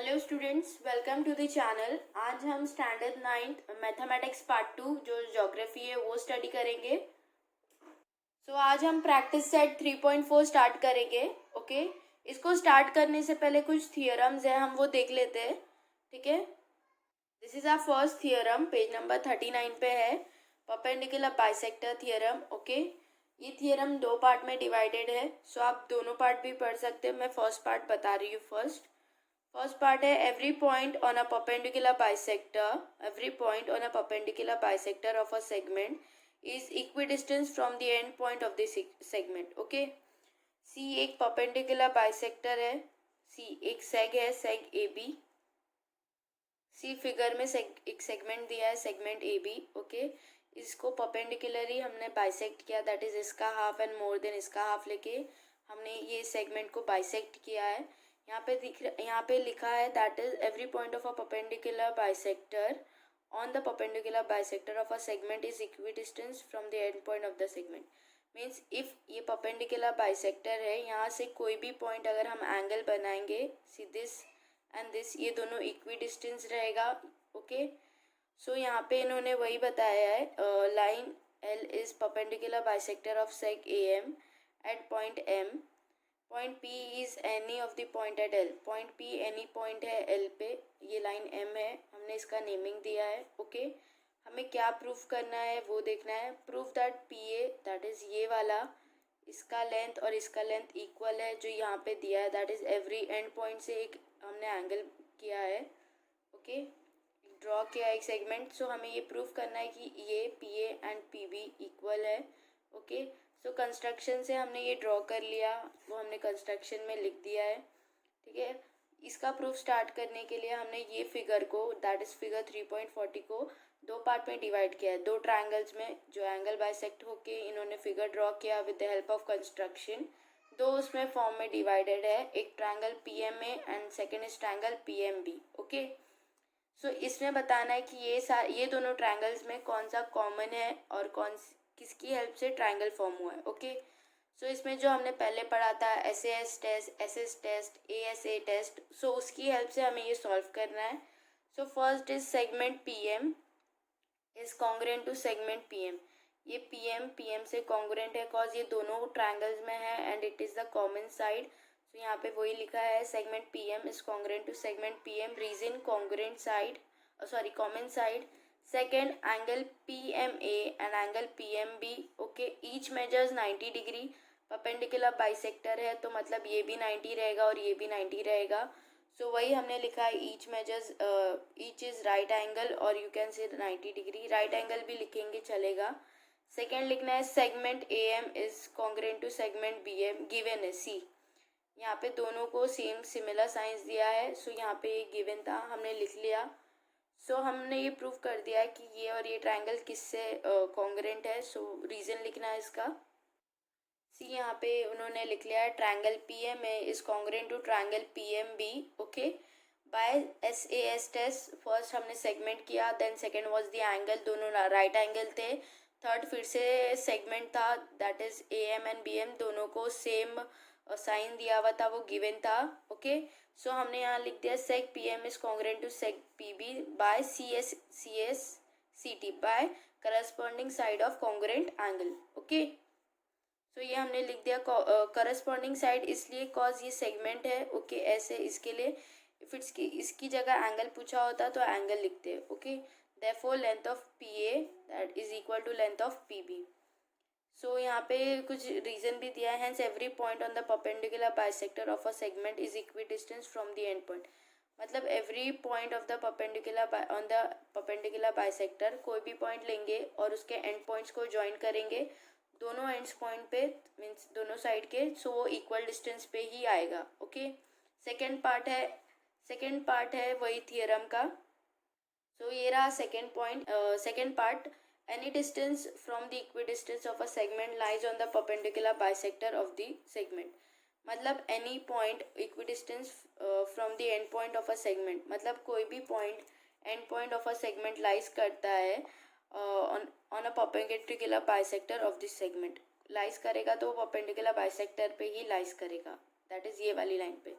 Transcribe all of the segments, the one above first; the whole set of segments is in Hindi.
Hello students, welcome to the channel. आज हम स्टैंडर्ड 9th मैथमेटिक्स पार्ट 2 जो ज्योग्राफी है वो स्टडी करेंगे। आज हम प्रैक्टिस सेट 3.4 स्टार्ट करेंगे। ओके, इसको स्टार्ट करने से पहले कुछ थियरम्स है, हम वो देख लेते हैं। ठीक है, this is our first theorem, page number 39 पे है, परपेंडिकुलर बाइसेक्टर थियरम। ओके, ये थियरम दो पार्ट में डिवाइडेड है, सो आप दोनों पार्ट भी पढ़ सकते हैं। मैं फर्स्ट पार्ट बता रही हूँ। फर्स्ट पार्ट है every point on a perpendicular bisector of a segment is equidistance from the end point of the segment. Okay, see एक परपेंडिकुलर बाइसेक्टर है, सी एक सेग है, seg A B. C figure में एक सेगमेंट दिया है, सेगमेंट ए बी। ओके, इसको परपेंडिकुलरली हमने बाइसेक्ट किया, दैट इज इसका हाफ एंड मोर देन इसका हाफ लेके हमने ये सेगमेंट को बाइसेक्ट किया है। यहाँ पे लिखा है that is every point of a perpendicular bisector on the perpendicular bisector of a segment is equidistance from the end point of the segment. Means if ये परपेंडिकुलर बाइसेक्टर है, यहाँ से कोई भी पॉइंट अगर हम एंगल बनाएंगे, सी दिस एंड दिस, ये दोनों इक्वी डिस्टेंस रहेगा। ओके, सो यहाँ पे इन्होंने वही बताया है, line L is perpendicular bisector of seg A M at point M, point P is any of the point at L. Point P any point है एल पे, ये लाइन एम है, हमने इसका नेमिंग दिया है। ओके, हमें क्या प्रूफ करना है वो देखना है। Proof that P A that is ये वाला, इसका लेंथ और इसका लेंथ इक्वल है जो यहाँ पे दिया है, that is every and point से एक हमने एंगल किया है। ओके, ड्रॉ किया एक सेगमेंट। सो हमें ये प्रूफ करना है कि ये P A and P B equal है। ओके, सो कंस्ट्रक्शन से हमने ये ड्रॉ कर लिया, वो हमने कंस्ट्रक्शन में लिख दिया है। ठीक है, इसका प्रूफ स्टार्ट करने के लिए हमने ये फिगर को, दैट इज फिगर 3.40 को दो पार्ट में डिवाइड किया है, दो ट्रायंगल्स में जो एंगल बाइसेक्ट होके इन्होंने फिगर ड्रॉ किया with the help of construction. दो उसमें फॉर्म में डिवाइडेड है, एक triangle P M A and second is triangle P M B. Okay, so इसमें बताना है कि ये दोनों ट्रायंगल्स में कौन सा कॉमन है और किसकी हेल्प से ट्रायंगल फॉर्म हुआ है। ओके, सो इसमें जो हमने पहले पढ़ा था SAS test, SS test, ASA test, so उसकी हेल्प से हमें ये सॉल्व करना है। So first is segment PM is congruent to segment PM। ये PM से कॉन्ग्रुएंट है कॉज ये दोनों ट्रायंगल्स में है and it is the common side. So यहाँ पे वही लिखा है, segment PM is congruent to segment PM, reason congruent side, sorry common side. Second, angle PMA and angle PMB। Okay, each measures 90 degree, perpendicular bisector है तो मतलब ये भी 90 रहेगा और ये भी 90 रहेगा। सो वही हमने लिखा है, ईच इज राइट एंगल और you can say 90 degree, right angle भी लिखेंगे चलेगा। सेकेंड लिखना है segment AM is congruent to segment BM, given है C। यहाँ पे दोनों को सेम सिमिलर साइंस दिया है, सो यहाँ पे गिवन था, हमने लिख लिया। सो हमने ये प्रूव कर दिया है कि ये और ये ट्रायंगल किससे कॉन्ग्रुएंट है। सो रीजन लिखना है इसका। सी यहाँ पे उन्होंने लिख लिया है, triangle PMA is congruent to triangle PMB। Okay, by SAS test first हमने सेगमेंट किया, then second was the angle, दोनों राइट एंगल थे। थर्ड फिर से सेगमेंट था, that is AM and BM, दोनों को सेम साइन दिया हुआ था, वो गिवन था। ओके, सो हमने यहाँ लिख दिया seg PM is congruent to seg PB by CT by corresponding side of congruent angle. Okay, तो ये हमने लिख दिया करस्पॉन्डिंग साइड इसलिए कॉज ये सेगमेंट है। ओके, ऐसे इसके लिए इफ इसकी जगह एंगल पूछा होता तो एंगल लिखते हैं। Okay, therefore length of PA that is equal to length of PB। So यहाँ पे कुछ रीजन भी दिया है, hence every point on the perpendicular bisector of a segment is equidistance from the end point. मतलब every point of the perpendicular bisector, कोई भी पॉइंट लेंगे और उसके एंड पॉइंट्स को ज्वाइन करेंगे दोनों एंड्स पॉइंट पे, मीन्स दोनों साइड के, सो वो इक्वल डिस्टेंस पे ही आएगा। ओके, सेकेंड पार्ट है वही थियरम का। सो ये रहा second point, second part, any distance from the equidistance of a segment lies on the perpendicular bisector of the segment। मतलब any point equidistance from the end point of a segment, मतलब कोई भी point end point of a segment lies करता है on a perpendicular bisector of this segment। lies करेगा तो perpendicular bisector पे ही lies करेगा, that is ये वाली लाइन पे।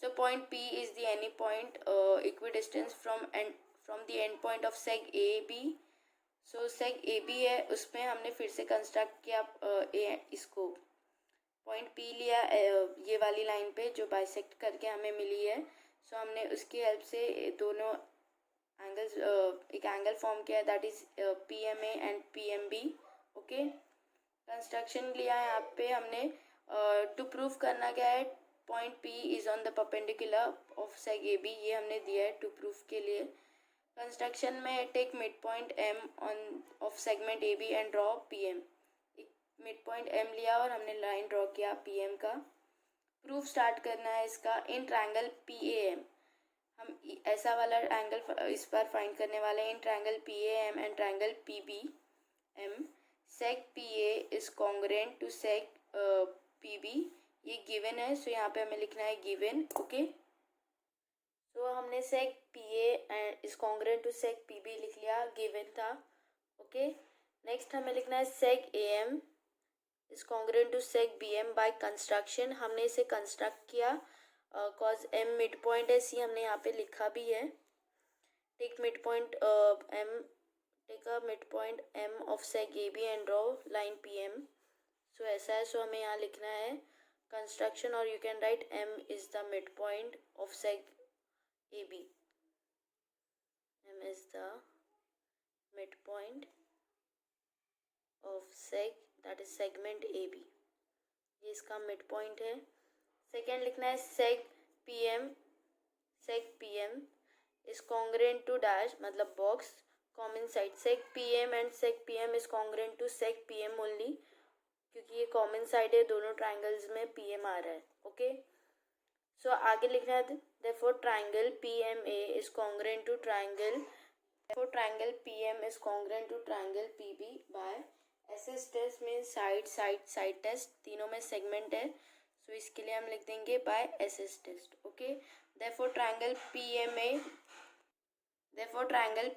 So point P is the any point equidistant from the end point of seg AB. So seg AB है, उसमें हमने फिर से कंस्ट्रक्ट किया इसको पॉइंट P लिया ये वाली लाइन पे जो बाइसेक्ट करके हमें मिली है. सो हमने उसकी हेल्प से दोनों एंगल्स एक एंगल फॉर्म किया है, that is PMA and PMB. Okay, construction लिया है यहाँ पे हमने. टू प्रूव करना क्या है, point P is on the perpendicular of seg AB, ये हमने दिया है टू प्रूफ के लिए. कंस्ट्रक्शन में take midpoint M on of segment AB and draw PM. Midpoint M लिया और हमने लाइन ड्रॉ किया PM का. प्रूफ स्टार्ट करना है इसका. इन ट्रायंगल PAM, हम ऐसा वाला एंगल इस बार फाइंड करने वाले हैं. In triangle PAM and triangle PBM seg PA is congruent to seg PB. ये गिवन है, सो यहाँ पे हमें लिखना है गिवन. ओके, तो हमने seg PA is congruent to seg PB लिख लिया, गिवन था. ओके, नेक्स्ट हमें लिखना है seg AM is congruent to seg BM by construction. हमने इसे कंस्ट्रक्ट किया कॉज M मिड पॉइंट है, C हमने यहाँ पे लिखा भी है. Take midpoint M, take a midpoint M of seg AB and draw line PM. So ऐसा है, सो हमें यहाँ लिखना है कंस्ट्रक्शन, और you can write M is the mid point of seg AB. M is the mid point of seg that is segment AB. ये इसका मिड पॉइंट है. सेकेंड लिखना है seg PM is congruent to dash, मतलब box common side. Seg PM and seg PM is congruent to seg PM only, क्योंकि ये कॉमन साइड है, दोनों ट्राइंगल्स में PM आ रहा है. ओके, सो आगे लिखना है therefore triangle PMA is congruent to triangle, therefore triangle PM is congruent to triangle PB by SS test means side test, तीनों में सेगमेंट है, सो इसके लिए हम लिख देंगे by SS test. Okay, therefore triangle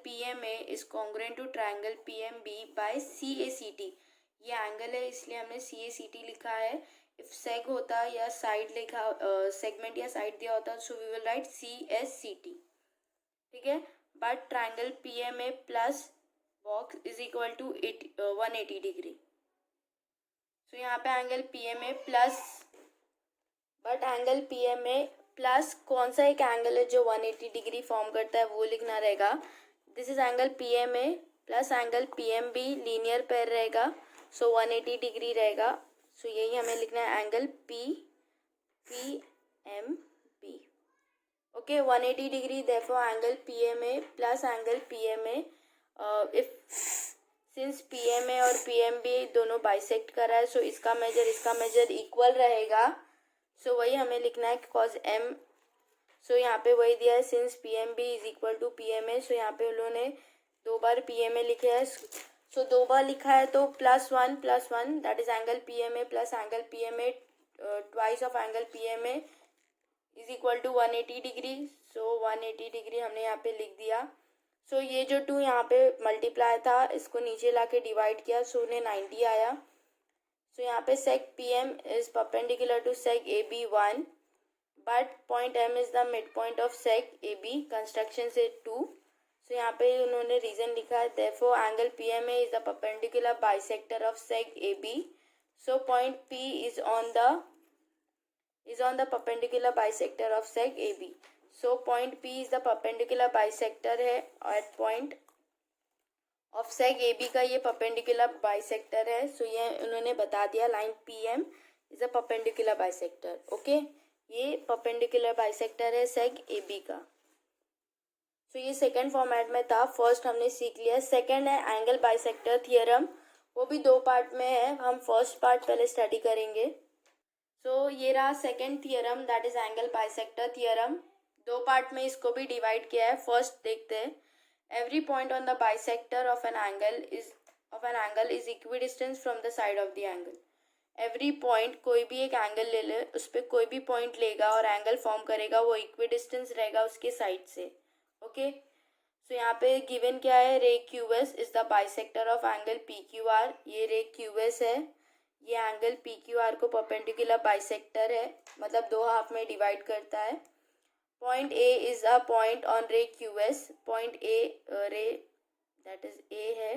PMA is congruent to triangle PMB by CACT. ये एंगल है, इसलिए हमने CACT लिखा है. इफ सेग होता या साइड लिखा सेगमेंट या साइड दिया होता, so we will write CSCT. ठीक है, but triangle PMA plus box is equal to 180 degree. So यहाँ पे angle PMA plus, but angle PMA plus कौन सा एक एंगल है जो 180 डिग्री फॉर्म करता है, वो लिखना रहेगा. This is angle PMA plus angle PMB, linear pair रहेगा, सो 180 डिग्री रहेगा. सो यही हमें लिखना है angle PMB. Okay, 180 degree, therefore angle PMA plus angle PMA if since PMA और PMB दोनों बाइसेक्ट कर रहा है, सो इसका मेजर इक्वल रहेगा. सो वही हमें लिखना है कॉज M, सो यहाँ पे वही दिया है since PMB is equal to PMA. So यहाँ पे उन्होंने 2 बार PMA लिखे है, सो 2 बार लिखा है तो +1 that is angle PMA plus angle PMA twice of angle PMA is equal to 180 degree. So 180 degree हमने यहाँ पे लिख दिया. सो ये जो 2 यहाँ पे मल्टीप्लाई था, इसको नीचे ला के डिवाइड किया, सो उन्हें 90 आया. सो यहाँ पे seg PM is perpendicular to seg AB1, but point M is the mid point of seg AB. Construction से 2. सो यहाँ पे उन्होंने रीजन लिखा है, therefore angle PMA is the perpendicular bisector of seg AB. So point P is on the perpendicular bisector of seg AB. So point P is the perpendicular bisector है, at point of seg AB का ये परपेंडिकुलर बाइसेक्टर है. सो ये उन्होंने बता दिया, line PM is a perpendicular bisector. Okay, ये परपेंडिकुलर बाइसेक्टर है सेग AB का. सो ये सेकंड फॉर्मेट में था. फर्स्ट हमने सीख लिया. सेकंड है एंगल बाइसेक्टर थियरम, वो भी 2 पार्ट में है, हम फर्स्ट पार्ट पहले स्टडी करेंगे. सो ये रहा second theorem, that is angle bisector theorem. 2 part में इसको भी डिवाइड किया है. फर्स्ट देखते हैं. Every point on the bisector of an angle is equidistant from the side of the angle. Every point, कोई भी एक एंगल ले ले, उस पर कोई भी पॉइंट लेगा और एंगल फॉर्म करेगा, वो इक्विडिस्टेंस रहेगा उसके साइड से. ओके, सो यहाँ पे गिवन क्या है, ray QS is the bisector of angle PQR. ये रे QS है, ये एंगल पी क्यू आर को परपेंडिकुलर बाइसेक्टर है, मतलब दो हाफ में डिवाइड करता है. Point A is a point on रे क्यू एस. पॉइंट ए रे दैट इज ए है,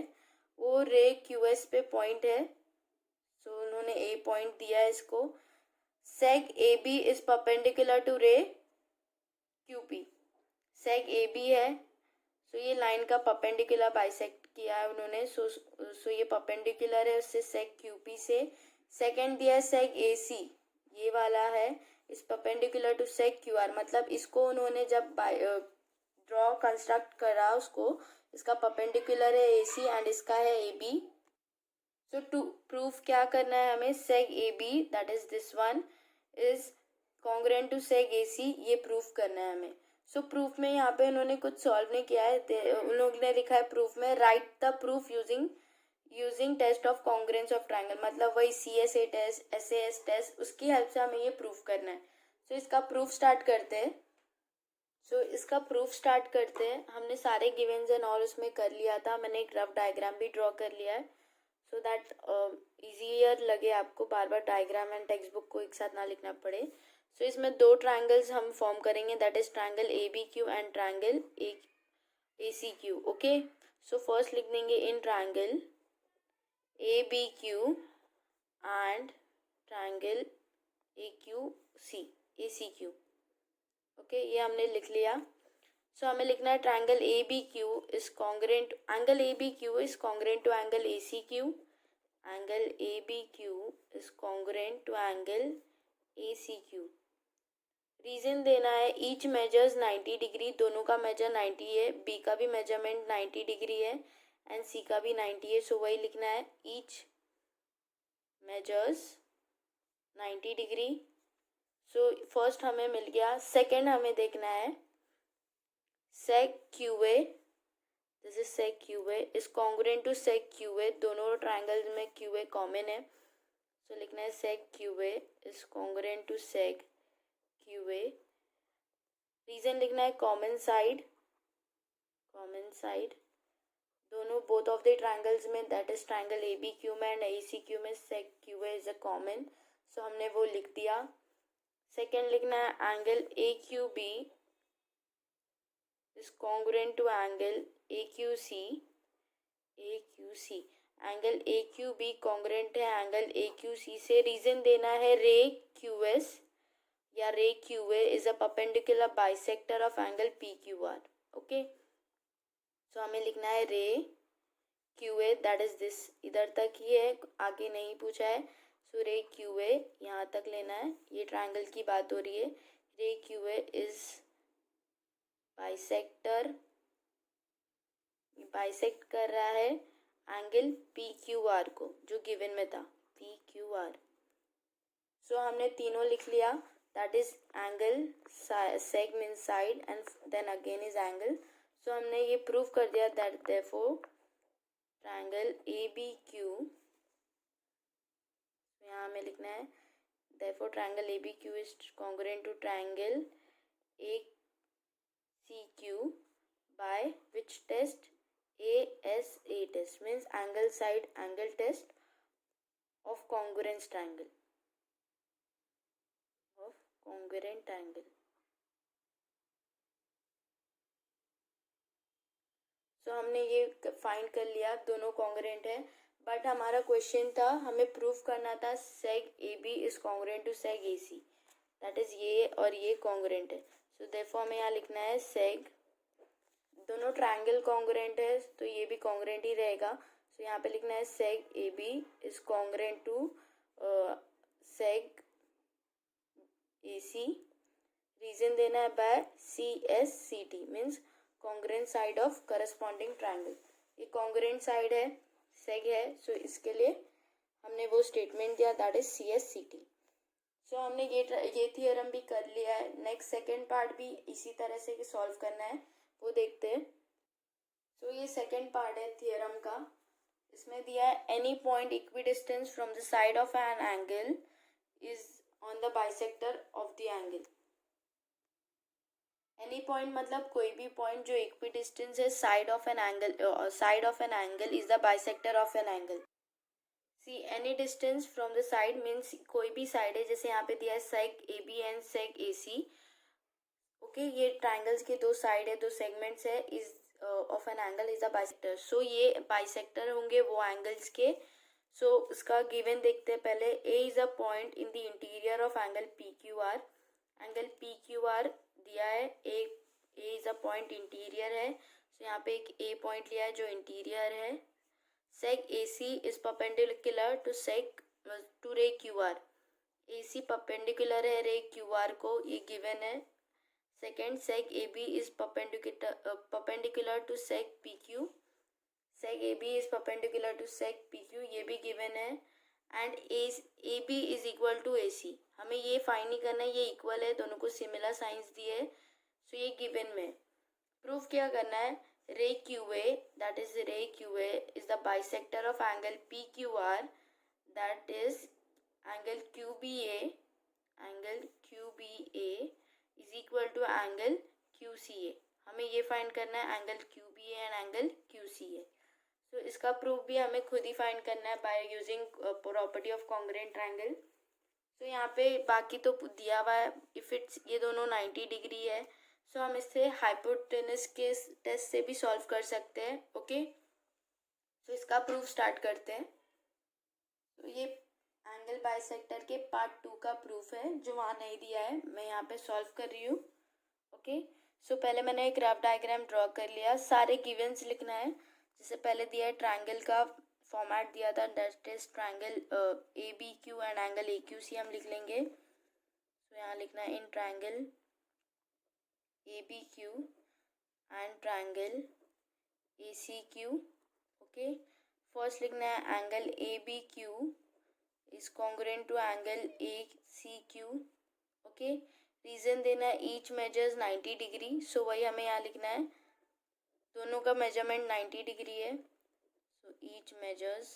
वो रे क्यू एस पे पॉइंट है. सो उन्होंने ए पॉइंट दिया है इसको. Seg A B is perpendicular to ray Q P. Seg A B है, सो ये लाइन का परपेंडिकुलर बाइसेक्ट किया है उन्होंने. सो ये परपेंडिकुलर है उससे सेग क्यू पी से. सेकेंड दिया है सेग ए सी, ये वाला है, is perpendicular to seg Q R. मतलब इसको उन्होंने जब ड्रॉ कंस्ट्रक्ट करा उसको, इसका परपेंडिकुलर है ए सी एंड इसका है A B. So to proof क्या करना है हमें, seg A B that is this one is congruent to seg A C, ये प्रूफ करना है हमें. सो प्रूफ में यहाँ पे उन्होंने कुछ सॉल्व नहीं किया है. उन लोगों ने लिखा है प्रूफ में, write the proof using test of congruence of triangle. मतलब वही CSA टेस्ट, SAS टेस्ट, उसकी हेल्प से हमें ये प्रूफ करना है. सो इसका प्रूफ स्टार्ट करते हैं. हमने सारे गिवेंस एंड ऑल उसमें कर लिया था. मैंने एक रफ डायग्राम भी ड्रॉ कर लिया है सो दैट ईजियर लगे आपको, बार बार डायग्राम एंड टेक्स्ट बुक को एक साथ ना लिखना पड़े. सो इसमें दो ट्राइंगल्स हम फॉर्म करेंगे, that is triangle ABQ and triangle ACQ. Okay, so first लिख देंगे in triangle ABQ and triangle ACQ. Okay, ये हमने लिख लिया. सो हमें लिखना है triangle ABQ is congruent, angle ABQ is congruent to angle ACQ. Angle ABQ is congruent to angle ACQ. Reason देना है, ईच मेजर्स 90 डिग्री, दोनों का मेजर 90 है, बी का भी मेजरमेंट 90 डिग्री है एंड सी का भी 90 है. सो वही लिखना है, each measures 90 degree. So first हमें मिल गया. सेकेंड हमें देखना है seg Q A, this is seg Q A is congruent to seg Q A. दोनों ट्राइंगल में क्यू ए कॉमन है, सो लिखना है seg Q A is congruent to seg Q A. Reason लिखना है कॉमन साइड, दोनों बोथ ऑफ द ट्राइंगल्स में, दैट इज ट्राइंगल ABQ में एंड ACQ में seg Q A is a common. So हमने वो लिख दिया. सेकेंड लिखना है angle AQB is congruent to angle AQC. Angle AQB congruent है एंगल AQC से. रीजन देना है रे QS या ray QA is a perpendicular bisector of angle PQR. Okay, so हमें लिखना है रे QA दैट इज दिस, इधर तक ही है, आगे नहीं पूछा है. सो रे QA यहाँ तक लेना है, ये ट्राइंगल की बात हो रही है. रे QA इज बाइसेक्ट कर रहा है एंगल PQR को, जो गिवन में था PQR. सो हमने तीनों लिख लिया, that is angle seg means side and then again is angle. So हमने ये प्रूव कर दिया दैट देयरफॉर ट्राइंगल ABQ, यहाँ हमें लिखना है therefore triangle ABQ is congruent to triangle ACQ by which test? ASA test means angle side angle test of congruence triangle, of congruent triangle. सो हमने ये फाइंड कर लिया, दोनों कॉन्ग्रुएंट है. बट हमारा क्वेश्चन था, हमें प्रूफ करना था seg AB is congruent to seg AC, that is ये और ये कॉन्ग्रुएंट है. सो देयरफॉर हमें यहाँ लिखना है सेग, दोनों ट्राइंगल कॉन्ग्रुएंट है तो ये भी कॉन्ग्रुएंट ही रहेगा. सो यहाँ पे लिखना है seg AB is congruent to seg AC. Reason देना है by CSCT means congruent side of corresponding triangle. ये कॉन्ग्रुएंट साइड है, सेग है, सो इसके लिए हमने वो स्टेटमेंट दिया दैट इज CSCT. सो हमने ये थियरम भी कर लिया है. नेक्स्ट सेकेंड पार्ट भी इसी तरह से सॉल्व करना है, वो देखते हैं. सो ये सेकेंड पार्ट है थियरम का. इसमें दिया है any point equidistance from the side of an angle is on the bisector of the angle. Any point मतलब कोई भी पॉइंट जो इक्विडिस्टेंस है side of an angle is the bisector of an angle. See any distance from the side means कोई भी साइड है, जैसे यहाँ पे दिया है seg A B and seg A C. Okay, ये ट्राइंगल्स के दो साइड है, दो सेगमेंट्स है, is of an angle is a bisector. So ये बाइसेक्टर होंगे वो एंगल्स के। सो इसका गिवन देखते हैं पहले। A is a point in the interior of angle P Q R. Angle P Q R दिया है, A is a point interior है। सो यहाँ पे एक ए पॉइंट लिया है जो इंटीरियर है। Seg A C is perpendicular to ray Q R. A C perpendicular है रे क्यू आर को, ये गिवन है। Second, sec AB is perpendicular to sec PQ. Sec AB is perpendicular to sec PQ, ये भी given है। And AB is equal to AC, हमें ये फाइंड नहीं करना है, ये इक्वल है, दोनों को सिमिलर साइंस दिए है। सो ये गिवन में प्रूफ क्या करना है। Ray Q A, that is ray Q A is the bisector of angle P Q R, that is angle Q B A. Angle Q B A is equal to angle Q C A. हमें ये फाइंड करना है angle Q B A and angle Q C A. तो इसका प्रूफ भी हमें खुद ही फाइंड करना है by using property of congruent triangle. तो यहाँ पे बाकी तो दिया हुआ है, इफ इट्स ये दोनों 90 डिग्री है। सो हम इससे हाइपोटेनस के टेस्ट से भी सॉल्व कर सकते हैं। ओके, तो इसका प्रूफ स्टार्ट करते हैं। तो ये एंगल बाइसेक्टर के पार्ट 2 का प्रूफ है जो वहाँ नहीं दिया है, मैं यहाँ पे सॉल्व कर रही हूँ। ओके, सो पहले मैंने एक ग्राफ डायग्राम ड्रॉ कर लिया, सारे गिवन्स लिखना है। जैसे पहले दिया है ट्रायंगल का फॉर्मेट दिया था, that is triangle A B Q and angle A Q C हम लिख लेंगे। तो यहाँ लिखना है in triangle A B Q and triangle A C Q. Okay, first लिखना है angle A B Q is congruent to angle ACQ. Okay, reason देना है ईच मेजर्स 90 डिग्री। सो वही हमें यहाँ लिखना है, दोनों का मेजरमेंट 90 डिग्री है। सो ईच मेजर्स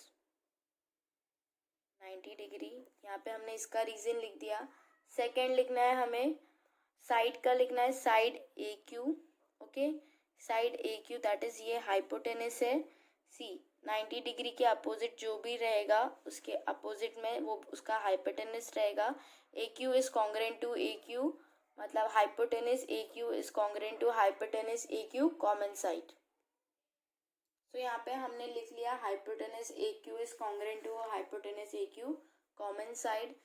90 डिग्री, यहाँ पे हमने इसका रीजन लिख दिया। सेकेंड लिखना है हमें साइड का, लिखना है side A Q. Okay, side A Q that is ये हाइपोटेनस है। सी 90 डिग्री के अपोजिट जो भी रहेगा उसके अपोजिट में वो उसका हाइपोटेनस रहेगा। A Q is congruent to A Q, मतलब hypotenuse A Q is congruent to hypotenuse A Q common side. तो यहाँ पे हमने लिख लिया hypotenuse A Q is congruent to hypotenuse A Q common side.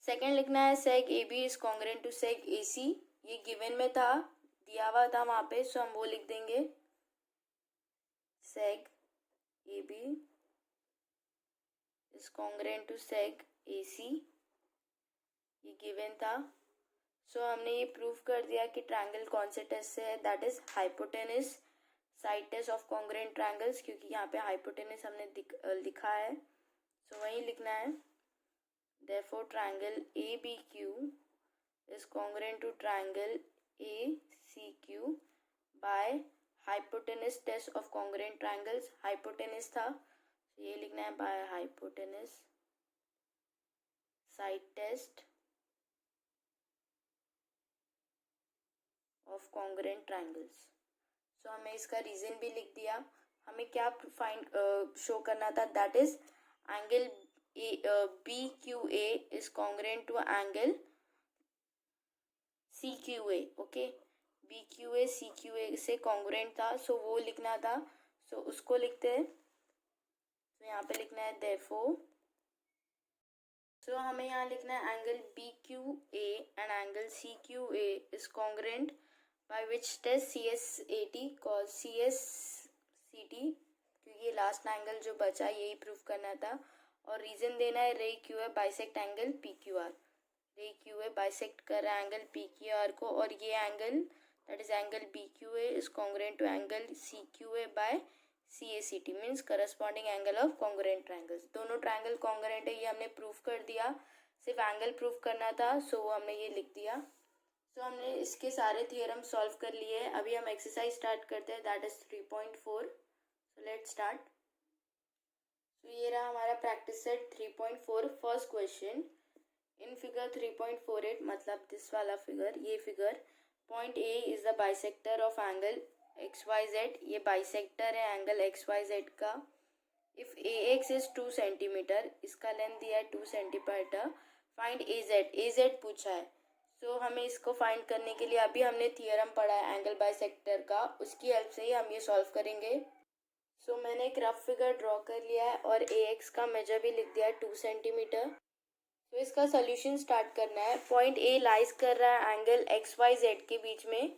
Second लिखना है seg A B is congruent to seg A C, ये गिवन में था, दिया हुआ था वहाँ पे। सो हम वो लिख देंगे seg A B is congruent to seg A C, ये गिवन था। सो हमने ये प्रूव कर दिया कि ट्रायंगल कौन से टेस्ट से है, that is hypotenuse side test of congruent triangles, क्योंकि यहाँ पे हाइपोटेनस हमने लिखा है। सो वही लिखना है, therefore triangle ABQ is congruent to triangle ACQ by hypotenuse test of congruent triangles। hypotenuse था, ये लिखना है by hypotenuse side test of congruent triangles। सो हमें इसका रीजन भी लिख दिया। हमें क्या फाइंड शो करना था, that is angle B Q A is congruent to angle C Q A. Okay, B Q A C Q A से कॉन्ग्रुएंट था, सो वो लिखना था। सो उसको लिखते हैं। तो यहाँ पे लिखना है therefore, सो हमें यहाँ लिखना है angle B Q A and angle C Q A is congruent by which test CSAT cos CSCT, क्योंकि ये लास्ट एंगल जो बचा यही प्रूव करना था। और रीजन देना है ray Q A bisect angle P Q are, रे क्यू ए बाइसेक्ट कर रहा है एंगल पी क्यू आर को, और ये angle that is angle B Q A is congruent to angle C Q A by CACT means corresponding angle of congruent triangles. दोनों ट्रायंगल कॉन्ग्रुएंट है, ये हमने प्रूव कर दिया। सिर्फ एंगल प्रूव करना था, सो हमने ये लिख दिया। तो हमने इसके सारे थियरम सॉल्व कर लिए हैं। अभी हम एक्सरसाइज स्टार्ट करते हैं, that is 3.4। So let's start. तो ये रहा हमारा practice set 3.4। First question, in figure 3.48 मतलब दिस वाला फिगर, ये figure, point A is the bisector of angle XYZ, ये बाइसेक्टर है एंगल XYZ का। If A X is 2 centimetre, इसका लेंथ दिया है 2 सेंटीमीटर, फाइंड ए जेड पूछा है। सो हमें इसको फाइंड करने के लिए अभी हमने थियरम पढ़ा है एंगल बाइसेक्टर का, उसकी हेल्प से ही हम ये सॉल्व करेंगे। सो मैंने एक रफ फिगर ड्रॉ कर लिया है और ए एक्स का मेजर भी लिख दिया है 2 सेंटीमीटर। तो इसका सोल्यूशन स्टार्ट करना है। पॉइंट ए लाइज कर रहा है एंगल एक्स वाई जेड के बीच में।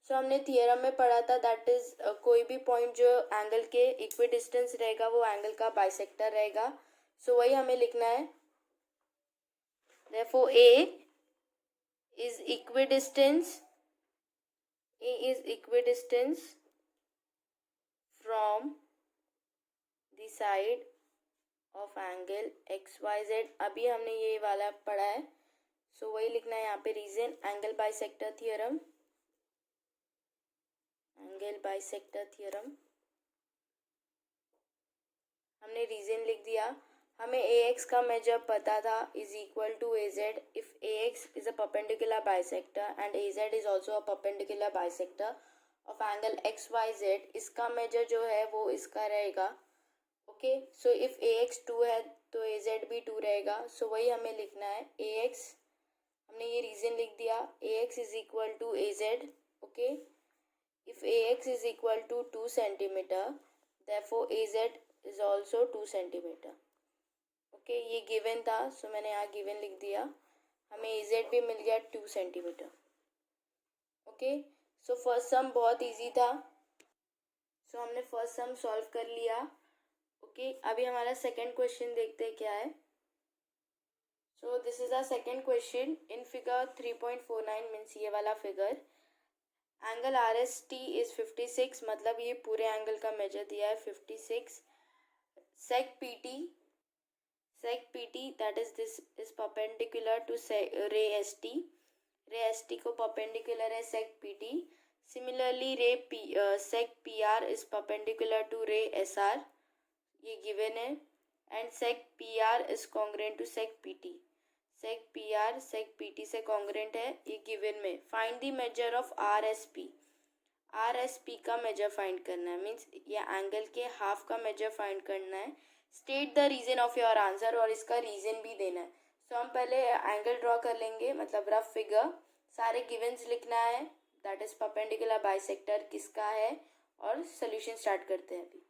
सो हमने थियरम में पढ़ा था दैट इज कोई भी पॉइंट जो एंगल के इक्वी डिस्टेंस रहेगा वो एंगल का बाइसेक्टर रहेगा। सो वही हमें लिखना है। Therefore A is equidistance from the side of angle X Y Z. अभी हमने ये वाला पढ़ा है, सो वही लिखना है यहाँ पे। रीजन एंगल बाइसेक्टर थियरम, हमने रीजन लिख दिया। हमें ए एक्स का मेजर पता था is equal to A Z if A X is a perpendicular bisector and A Z is also a perpendicular bisector of angle X Y Z. इसका मेजर जो है वो इसका रहेगा। Okay, so if A X 2 है तो ए जेड भी 2 रहेगा। सो वही हमें लिखना है। ए एक्स, हमने ये रीजन लिख दिया। A X is equal to A Z. Okay, if A X is equal to 2 centimetre therefore A Z is also 2 centimetre. Okay, ये गिवन था, सो मैंने यहाँ गिवन लिख दिया। हमें ए जेड भी मिल गया 2 सेंटीमीटर। ओके, सो फर्स्ट सम बहुत इजी था, सो हमने फर्स्ट सम सॉल्व कर लिया। ओके, अभी हमारा सेकेंड क्वेश्चन देखते हैं क्या है। So this is our second question in figure 3.49 means ये वाला figure. Angle R S T is 56, मतलब ये पूरे एंगल का मेजर दिया है 56। Seg P T that is this is perpendicular to ray S T को परपेंडिकुलर है seg P T. Similarly seg P R is perpendicular to ray S R, ये गिवन है। And seg P R is congruent to seg P T. Seg P R seg P T से कॉन्ग्रेंट है, ये गिवन में। Find the measure of R S P का मेजर फाइंड करना है, मीन्स ये एंगल के हाफ का मेजर फाइंड करना है। State the reason of your answer, और इसका रीजन भी देना है। सो हम पहले एंगल ड्रॉ कर लेंगे, मतलब रफ फिगर। सारे गिवन्स लिखना है, दैट इज परपेंडिकुलर बाइसेक्टर किसका है, और सोल्यूशन स्टार्ट करते हैं अभी।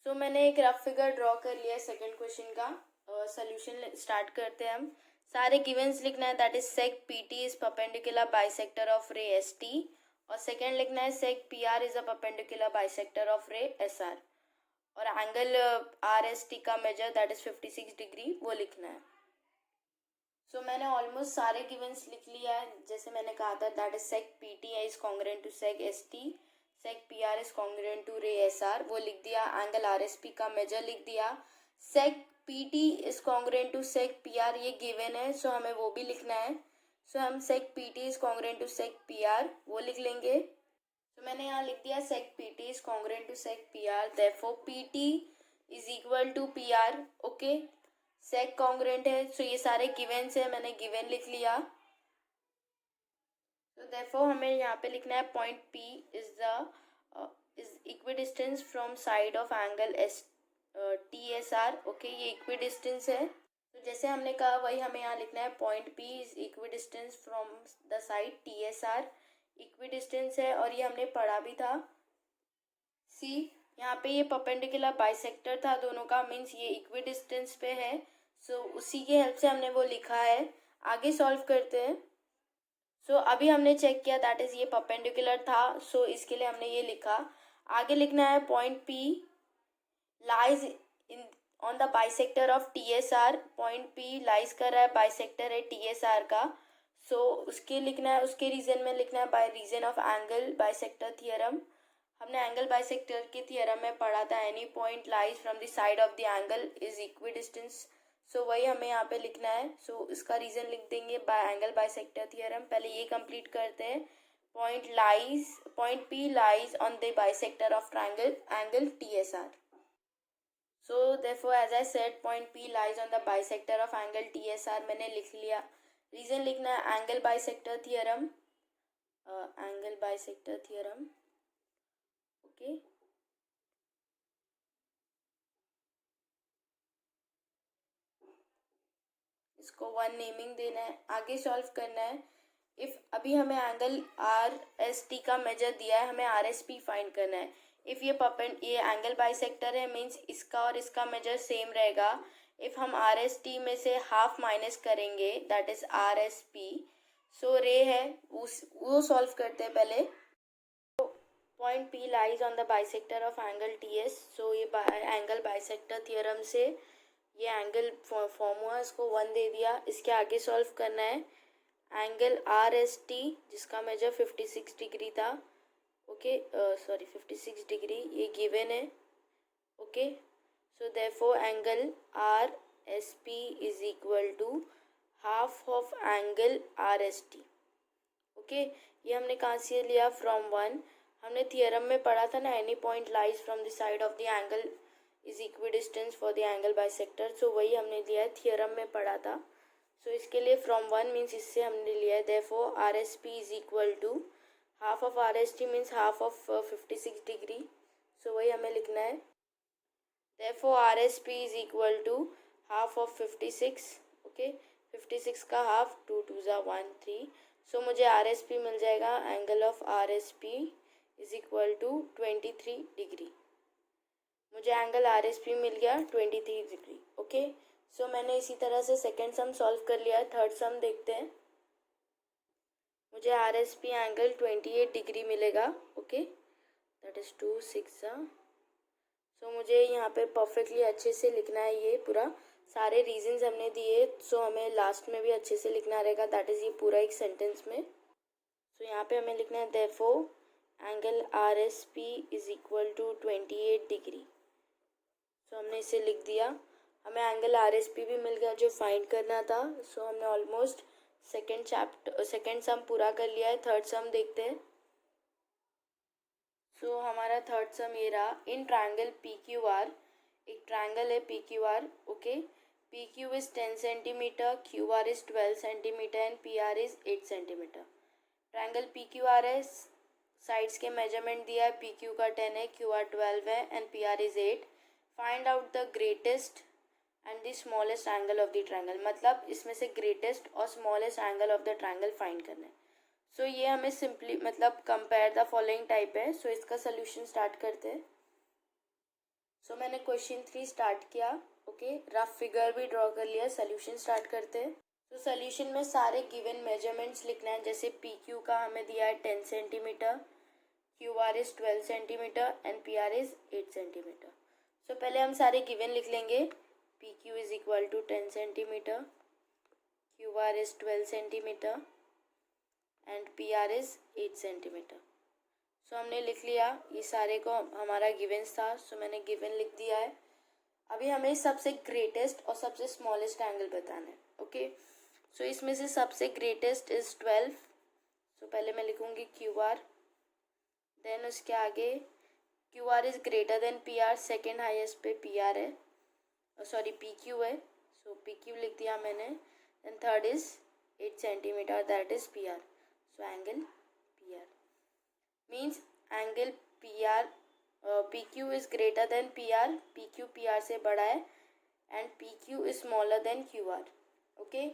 सो मैंने एक रफ फिगर ड्रॉ कर लिया है सेकेंड क्वेश्चन का। सोल्यूशन स्टार्ट करते हैं हम। सारे गिवन्स लिखना है, that is seg P T is perpendicular bisector of ray S T, और सेकेंड लिखना है seg P R is a perpendicular bisector of ray S R, और एंगल आर एस टी का मेजर दैट इज 56 डिग्री वो लिखना है। सो मैंने ऑलमोस्ट सारे गिवन्स लिख लिया है। जैसे मैंने कहा था that is seg P T is congruent to seg S T, seg P R is congruent to ray S R, वो लिख दिया। एंगल आर एस पी का मेजर लिख दिया। Seg P T is congruent to seg P R, ये गिवन है, सो हमें वो भी लिखना है। सो हम seg P T is congruent to seg P R वो लिख लेंगे। तो मैंने यहाँ लिख दिया seg P T is congruent to seg P R, therefore P T is equal to P R. Okay, seg congruent है, सो ये सारे गिवेंस है, मैंने गिवन लिख लिया। तो देयरफॉर हमें यहाँ पे लिखना है point P is equidistance from side of angle S T S R. Okay, ये इक्विडिस्टेंस है, तो जैसे हमने कहा वही हमें यहाँ लिखना है। Point P is equidistance from the side T S R, equidistance है, और ये हमने पढ़ा भी था। सी, यहाँ पे ये परपेंडिकुलर बाइसेक्टर था दोनों का, मीन्स ये इक्विडिस्टेंस पे है, सो उसी के हेल्प से हमने वो लिखा है। आगे सॉल्व करते हैं। सो अभी हमने चेक किया दैट इज ये परपेंडिकुलर था, सो इसके लिए हमने ये लिखा। आगे लिखना है point P lies in on the bisector of T S R. Point P lies कर रहा है बाइसेक्टर है टी एस आर का, सो उसके लिखना है, उसके रीजन में लिखना है by reason of angle bisector theorem. हमने एंगल बाइसेक्टर के थियरम में पढ़ा था any point lies from the side of the angle is equidistance, so वही हमें यहाँ पे लिखना है। सो इसका रीजन लिख देंगे बाय एंगल बाइसेक्टर थियरम। पहले ये कंप्लीट करते हैं। Point P lies on the bisector of triangle angle T S R. So therefore as I said point P lies on the bisector of angle TSR, मैंने लिख लिया। रीजन लिखना है एंगल बाइसेक्टर थियरम, ओके। इसको 1 नेमिंग देना है, आगे सॉल्व करना है। इफ़ अभी हमें एंगल आर एस टी का मेजर दिया है, हमें आर एस पी फाइंड करना है। इफ़ ये एंगल बाइसेक्टर है, मीन्स इसका और इसका मेजर सेम रहेगा। इफ़ हम आर एस टी में से हाफ माइनस करेंगे, that is R S P. So ray है वो सॉल्व करते हैं पहले। Point P lies on the bisector of angle T S. So ये एंगल बाइसेक्टर थियरम से ये एंगल फॉर्म हुआ, इसको 1 दे दिया। इसके आगे सॉल्व करना है एंगल आर एस टी जिसका मेजर 56 डिग्री था। ओके, सॉरी 56 डिग्री ये गिवन है। Okay, so therefore angle R S P is equal to half of angle R S T. Okay, ये हमने कहाँ से लिया? फ्रॉम 1। हमने थियरम में पढ़ा था ना, any point lies from the side of the angle is equidistance for the angle bisector. So वही हमने लिया है, थियरम में पढ़ा था। सो इसके लिए फ्रॉम 1 मीन्स इससे हमने लिया है। Therefore R S P is equal to half of R S T means half of 56 degree. So वही हमें लिखना है। Therefore R S P is equal to half of 56। Okay, 56 का हाफ, 2 2 ज़ा 1 3। सो मुझे आर एस पी मिल जाएगा, angle of R S P is equal to 23 degree. मुझे एंगल आर एस पी मिल गया 23 डिग्री। ओके, सो मैंने इसी तरह से सेकेंड सम सॉल्व कर लिया है। थर्ड सम देखते हैं। मुझे are S P angle 28 degree मिलेगा। ओके, दैट इज़ 2 6 ज़ा। सो मुझे यहाँ पे परफेक्टली अच्छे से लिखना है ये पूरा, सारे रीजंस हमने दिए। सो हमें लास्ट में भी अच्छे से लिखना रहेगा, दैट इज़ ये पूरा एक सेंटेंस में। सो यहाँ पे हमें लिखना है therefore angle R S P is equal to 28 degree. So हमने इसे लिख दिया। हमें एंगल आर एस पी भी मिल गया जो फाइंड करना था। सो हमने ऑलमोस्ट सेकेंड सम पूरा कर लिया है। थर्ड सम देखते हैं। सो हमारा थर्ड सम ये रहा। In triangle P Q are, एक ट्रायंगल है P Q R. Okay, P Q is 10 centimetre, Q R is 12 centimetre and P R is 8 centimetre. Triangle P Q are है, साइड्स के मेजरमेंट दिया है, पी क्यू का 10 है, क्यू आर 12 है and P R is 8। Find out the greatest and the smallest angle of the triangle, मतलब इसमें से ग्रेटेस्ट और smallest angle of the triangle find करना है। सो ये हमें सिंपली मतलब कंपेयर द फॉलोइंग टाइप है। सो इसका सोल्यूशन स्टार्ट करते हैं। सो मैंने क्वेश्चन 3 स्टार्ट किया। ओके, रफ फिगर भी ड्रॉ कर लिया। सोल्यूशन स्टार्ट करते हैं। तो सोल्यूशन में सारे गिवन मेजरमेंट्स लिखना है। जैसे पी क्यू का हमें दिया है 10 centimetre, Q R is 12 centimetre and P R is 8 centimetre. So पहले हम सारे गिवन लिख लेंगे। P Q is equal to 10 centimetre, Q R is 12 centimetre and P R is 8 centimetre. So हमने लिख लिया, ये सारे को हमारा गिवन्स था। सो मैंने गिवन लिख दिया है। अभी हमें सबसे ग्रेटेस्ट और सबसे स्मॉलेस्ट एंगल बताना है। ओके, सो इसमें से सबसे ग्रेटेस्ट इज 12। सो पहले मैं लिखूँगी क्यू आर, देन उसके आगे Q R is greater than P R, second highest पे पी आर है, सॉरी पी क्यू है। सो पी क्यू लिख दिया मैंने। Then third is 8 centimetre, that is P R. So angle P R means angle P R, P Q is greater than P R, P Q P R से बड़ा है and P Q is smaller than Q R. Okay,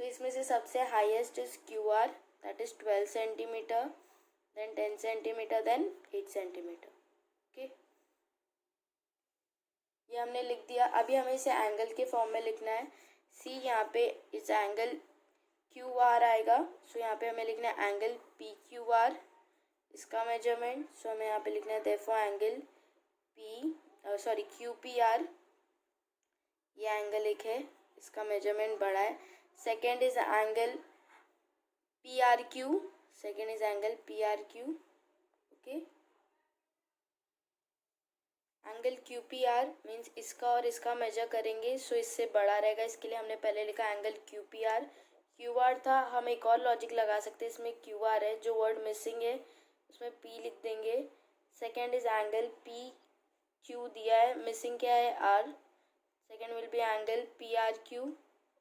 so इसमें से सबसे highest is Q R, that is 12 centimetre, then 10 centimetre, then 8 centimetre. Okay, ये हमने लिख दिया। अभी हमें इसे एंगल के फॉर्म में लिखना है। सी यहाँ पे इस एंगल क्यू आर आएगा। सो यहाँ पे हमें लिखना है एंगल पी क्यू आर, इसका मेजरमेंट। सो हमें यहाँ पे लिखना है therefore angle Q P R, ये एंगल एक है, इसका मेजरमेंट बड़ा है। Second is angle P R Q, second is angle P R Q. Okay, angle Q P R means इसका और इसका मेजर करेंगे। सो इससे बड़ा रहेगा, इसके लिए हमने पहले लिखा angle Q P R. Q R था, हम एक और लॉजिक लगा सकते हैं। इसमें क्यू आर है, जो वर्ड मिसिंग है उसमें पी लिख देंगे। Second is angle P Q दिया है, मिसिंग क्या है R, second will be angle P R Q.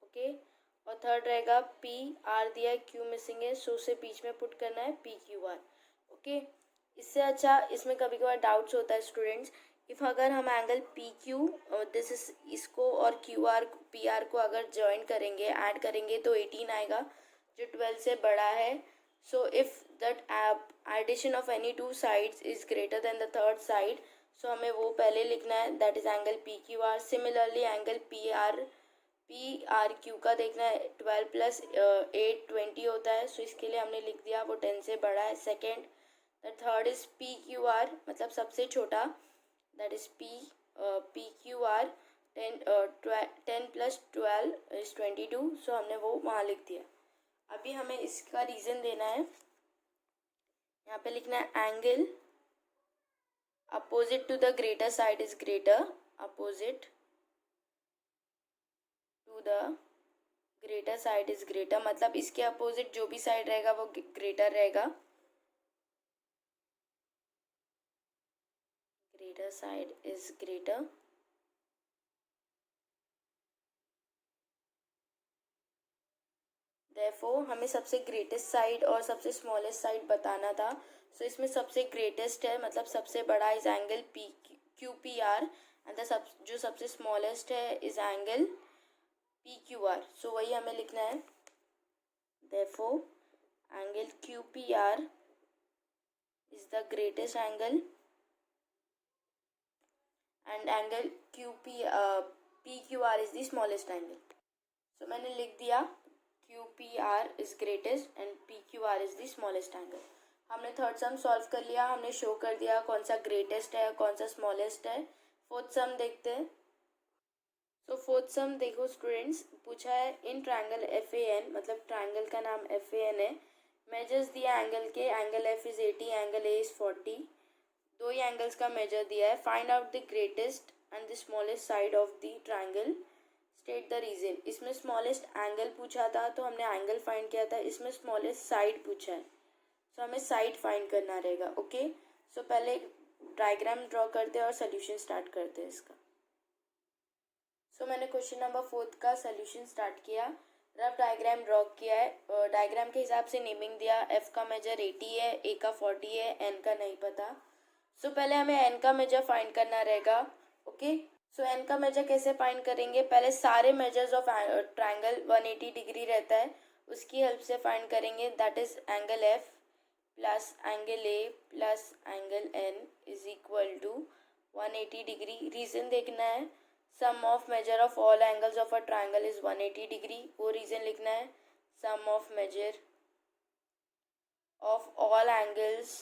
Okay, और थर्ड रहेगा पी आर दिया है, क्यू मिसिंग है, सो से बीच में पुट करना है पी क्यू आर। ओके, इससे अच्छा इसमें कभी कभार डाउट्स होता है स्टूडेंट्स इफ़ अगर हम angle P Q this is इसको और क्यू आर पी आर को अगर ज्वाइन करेंगे, ऐड करेंगे, तो 18 आएगा जो 12 से बड़ा है. So if that addition of any two sides is greater than the third side, so हमें वो पहले लिखना है, that is angle P Q R. Similarly angle P R Q का देखना है. 12 प्लस 8 20 होता है, सो इसके लिए हमने लिख दिया वो 10 से बड़ा है. Second, the third is P Q R, मतलब सबसे छोटा, that is P Q are. 10 plus 12 is 22, सो हमने वो वहाँ लिख दिया. अभी हमें इसका रीज़न देना है. यहाँ पे लिखना है angle opposite to the greater side is greater, opposite to the greater side is greater, मतलब इसके अपोजिट जो भी साइड रहेगा वो ग्रेटर रहेगा. Greater side is greater. Therefore हमें सबसे ग्रेटेस्ट साइड और सबसे स्मॉलेस्ट साइड बताना था. सो इसमें सबसे ग्रेटेस्ट है, मतलब सबसे बड़ा is angle P Q P R, and जो सबसे स्मॉलेस्ट है is angle P Q R. So वही हमें लिखना है. Therefore angle Q P R is the greatest angle and angle P Q R is the smallest angle. So मैंने लिख दिया Q P R is greatest and P Q R is the smallest angle. हमने थर्ड सम सॉल्व कर लिया, हमने शो कर दिया कौन सा ग्रेटेस्ट है कौन सा स्मॉलेस्ट है. फोर्थ सम देखते हैं. सो फोर्थ सम देखो स्टूडेंट्स, पूछा है in triangle F A N, मतलब ट्रायंगल का नाम एफ ए एन है. मेजर्स दिया एंगल के, angle F is 80, angle A is 40. दो ही एंगल्स का मेजर दिया है. Find out the greatest and the smallest side of the triangle, state the reason. इसमें स्मॉलेस्ट एंगल पूछा था तो हमने एंगल फाइंड किया था. इसमें स्मॉलेस्ट साइड पूछा है, सो हमें साइड फाइंड करना रहेगा. ओके, सो पहले डायग्राम ड्रॉ करते हैं और सोल्यूशन स्टार्ट करते हैं इसका. सो मैंने क्वेश्चन नंबर 4 का सोल्यूशन स्टार्ट किया. रफ डायग्राम ड्रॉ किया है. डायग्राम के हिसाब से नेमिंग दिया. एफ का मेजर 80 है, ए का 40 है, एन का नहीं पता. सो पहले हमें एन का मेजर फाइंड करना रहेगा. ओके, सो एन का मेजर कैसे फाइंड करेंगे, पहले सारे मेजर्स ऑफ ट्रायंगल 180 डिग्री रहता है, उसकी हेल्प से फाइंड करेंगे. That is angle F plus angle A plus angle N is equal to 180 degree. Reason देखना है, sum of measure of all angles of a triangle is 180 degree, वो रीजन लिखना है. Sum of measure of all angles,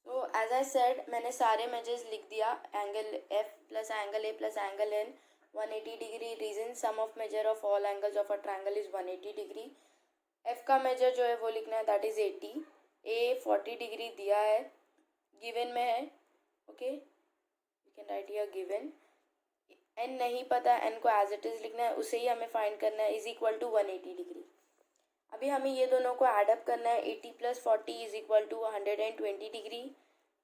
तो एज आई सेड मैंने सारे मेजर्स लिख दिया. Angle F plus angle A plus angle N 180 degree. Reason sum of measure of all angles of a triangle is 180 degree. F का मेजर जो है वो लिखना है, दैट इज 80. ए 40 डिग्री दिया है, गिवन में है. Okay, you can write here given. N नहीं पता, एन को एज इट इज लिखना है, उसे ही हमें फाइंड करना है. Is equal to 180 degree. अभी हमें ये दोनों को एडअप करना है. 80 plus 40 is equal to 120 degree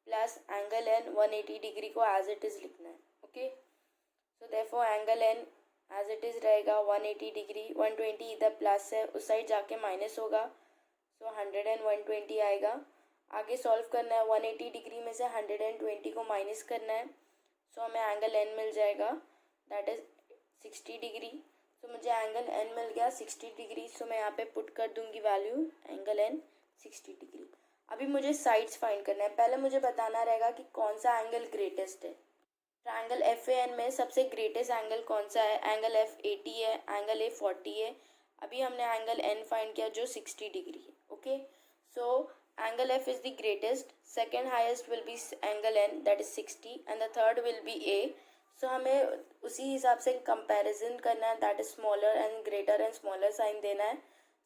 plus angle N 180 degree को एज इट इज लिखना है. Okay, so therefore angle N as it is रहेगा 180 डिग्री. 120 इधर प्लस है, उस साइड जाके माइनस होगा, सो 100 एंड 120 आएगा. आगे सॉल्व करना है. 180 डिग्री में से 120 को माइनस करना है, सो हमें एंगल एन मिल जाएगा, दैट इज 60 डिग्री. तो मुझे एंगल एन मिल गया 60 डिग्री. सो मैं यहाँ पे पुट कर दूंगी वैल्यू एंगल एन 60 डिग्री. अभी मुझे साइड्स फाइंड करना है. पहले मुझे बताना रहेगा कि कौन सा एंगल ग्रेटेस्ट है. ट्रायंगल एफ ए एन में सबसे ग्रेटेस्ट एंगल कौन सा है. एंगल एफ 80 है, एंगल ए 40 है. अभी हमने एंगल एन फाइंड किया जो 60 डिग्री है. Okay, so angle F is the greatest, second highest will be angle N that is 60 and the third will be A. So हमें उसी हिसाब से कंपैरिजन करना है, that is smaller and greater and smaller sign देना है.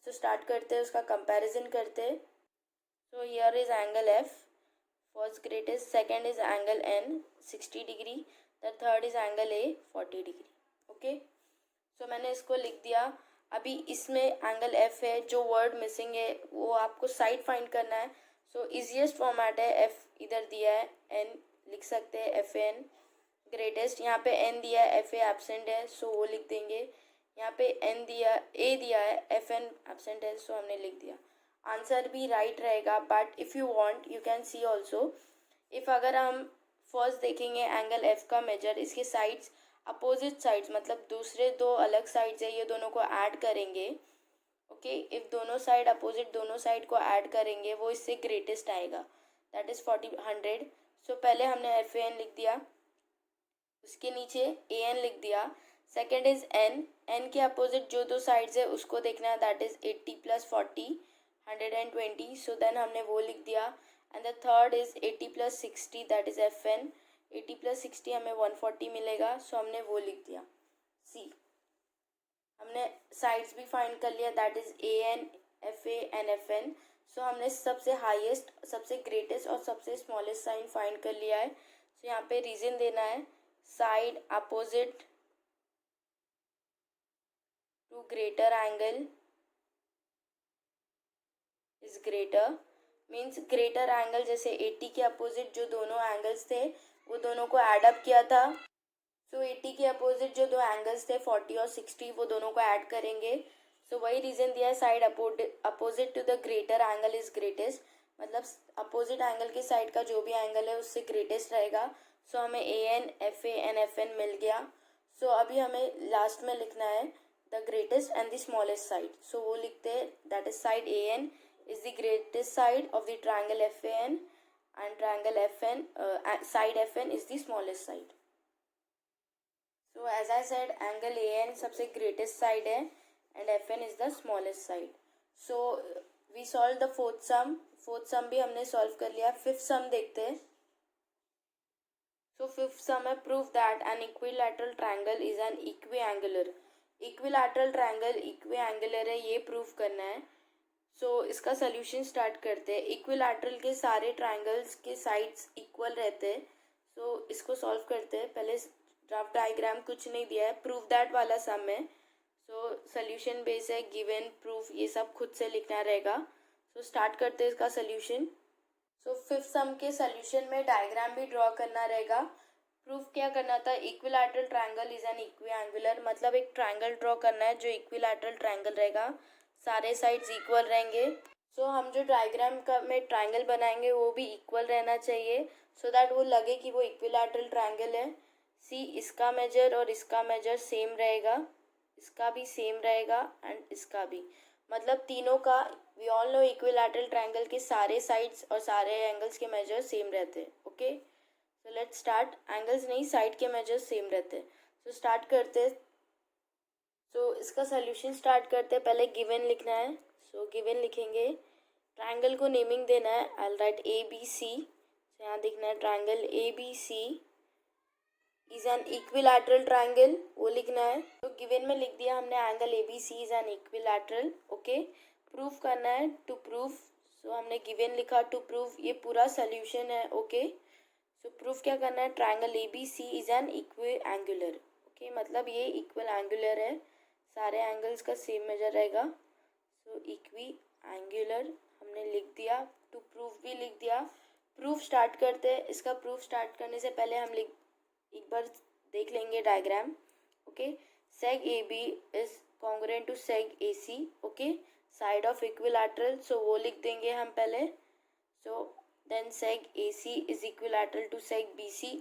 सो स्टार्ट करते हैं, उसका कंपैरिजन करते हैं. So here is angle F first greatest, second is angle N 60 degree, the third is angle A 40 degree. Okay, so मैंने इसको लिख दिया. अभी इसमें एंगल एफ है, जो वर्ड मिसिंग है वो आपको साइड फाइंड करना है. सो इजीएस्ट फॉर्मेट है, एफ इधर दिया है, एन लिख सकते हैं, एफ एन ग्रेटेस्ट. यहाँ पे एन दिया है, एफ ए एब्सेंट है, सो वो लिख देंगे. यहाँ पे एन दिया, ए दिया है, एफ एन एब्सेंट है, सो हमने लिख दिया. आंसर भी राइट रहेगा, but if you want you can see also. If अगर हम फर्स्ट देखेंगे एंगल एफ का मेजर, इसके साइड्स अपोजिट साइड्स मतलब दूसरे दो अलग साइड्स है, ये दोनों को ऐड करेंगे। ओके, इफ दोनों साइड अपोजिट दोनों साइड को ऐड करेंगे वो इससे ग्रेटेस्ट आएगा, दैट इज 100। सो पहले हमने एफ ए एन लिख दिया, उसके नीचे ए एन लिख दिया। सेकेंड इज एन, एन के अपोजिट जो दो साइड्स है उसको देखना है, दैट इज 80 + 40 120। सो देन हमने वो लिख दिया। And the third is 80 + 60 that is F N, 80 + 60 हमें 140 मिलेगा, सो हमने वो लिख दिया। सी, हमने साइड्स भी फाइंड कर लिया, that is A N F A N F N. So हमने सबसे हाईएस्ट, सबसे ग्रेटेस्ट और सबसे स्मॉलेस्ट साइन फाइंड कर लिया है। सो यहाँ पे रीजन देना है, side opposite to greater angle is greater, means greater angle जैसे 80 के अपोजिट जो दोनों एंगल्स थे वो दोनों को ऐड अप किया था। सो 80 के अपोजिट जो दो एंगल्स थे 40 और 60 वो दोनों को ऐड करेंगे। सो वही रीजन दिया है, side opposite to the greater angle is greatest, मतलब अपोजिट एंगल की साइड का जो भी एंगल है उससे ग्रेटेस्ट रहेगा। सो हमें A N F A N F N मिल गया। सो अभी हमें लास्ट में लिखना है the greatest and the smallest side. So वो लिखते हैं, that is side A N is the greatest side of the triangle FAN and triangle FN side FN is the smallest side. So as I said, angle AN सबसे greatest side है and FN is the smallest side. So we solved the fourth sum भी हमने solve कर लिया। fifth sum देखते हैं। So fifth sum है, prove that an equilateral triangle is an equiangular। equilateral triangle equiangular है, ये prove करना है। सो इसका सोल्यूशन स्टार्ट करते हैं। इक्विलैटरल के सारे ट्राइंगल्स के साइड्स इक्वल रहते हैं। सो इसको सॉल्व करते हैं। पहले रफ डायग्राम कुछ नहीं दिया है, प्रूव दैट वाला सम है। सो सोल्यूशन बेस है, गिवन, प्रूफ, ये सब खुद से लिखना रहेगा। सो स्टार्ट करते हैं इसका सोल्यूशन। सो फिफ्थ सम के सोल्यूशन में डायग्राम भी ड्रॉ करना रहेगा। प्रूफ क्या करना था, इक्विलैटरल ट्राइंगल इज एन इक्विएंगुलर, मतलब एक ट्राइंगल ड्रॉ करना है जो इक्विलैटरल ट्राइंगल रहेगा, सारे साइड्स इक्वल रहेंगे। सो हम जो डायग्राम का में ट्राइंगल बनाएंगे वो भी इक्वल रहना चाहिए, सो दैट वो लगे कि वो इक्विलैटरल ट्राइंगल है। सी, इसका मेजर और इसका मेजर सेम रहेगा, इसका भी सेम रहेगा एंड इसका भी, मतलब तीनों का, we all know equilateral triangle के सारे साइड्स और सारे एंगल्स के मेजर सेम रहते हैं। Okay, so let's start. Angles नहीं, साइड के मेजर सेम रहते हैं। सो स्टार्ट करते हैं। सो इसका सोल्यूशन स्टार्ट करते हैं। पहले गिवन लिखना है। सो गिवन लिखेंगे, ट्राइंगल को नेमिंग देना है। आई राइट ए बी सी, यहाँ देखना है triangle A B C is an equilateral triangle, वो लिखना है। तो गिवन में लिख दिया हमने, angle A B C is an equilateral. Okay, proof करना है, टू प्रूफ। सो हमने गिवन लिखा, टू प्रूफ, ये पूरा सोल्यूशन है। ओके, सो प्रूफ क्या करना है, triangle A B C is an equiangular. Okay, मतलब ये इक्वल एंगुलर है, सारे एंगल्स का सेम मेजर रहेगा। सो इक्वी एंगुलर हमने लिख दिया, टू प्रूफ भी लिख दिया। प्रूफ स्टार्ट करते हैं। इसका प्रूफ स्टार्ट करने से पहले हम एक बार देख लेंगे diagram. Okay, seg A B is congruent to seg A C. Okay, side of equilateral, so वो लिख देंगे हम पहले। So then seg A C is equilateral to seg B C,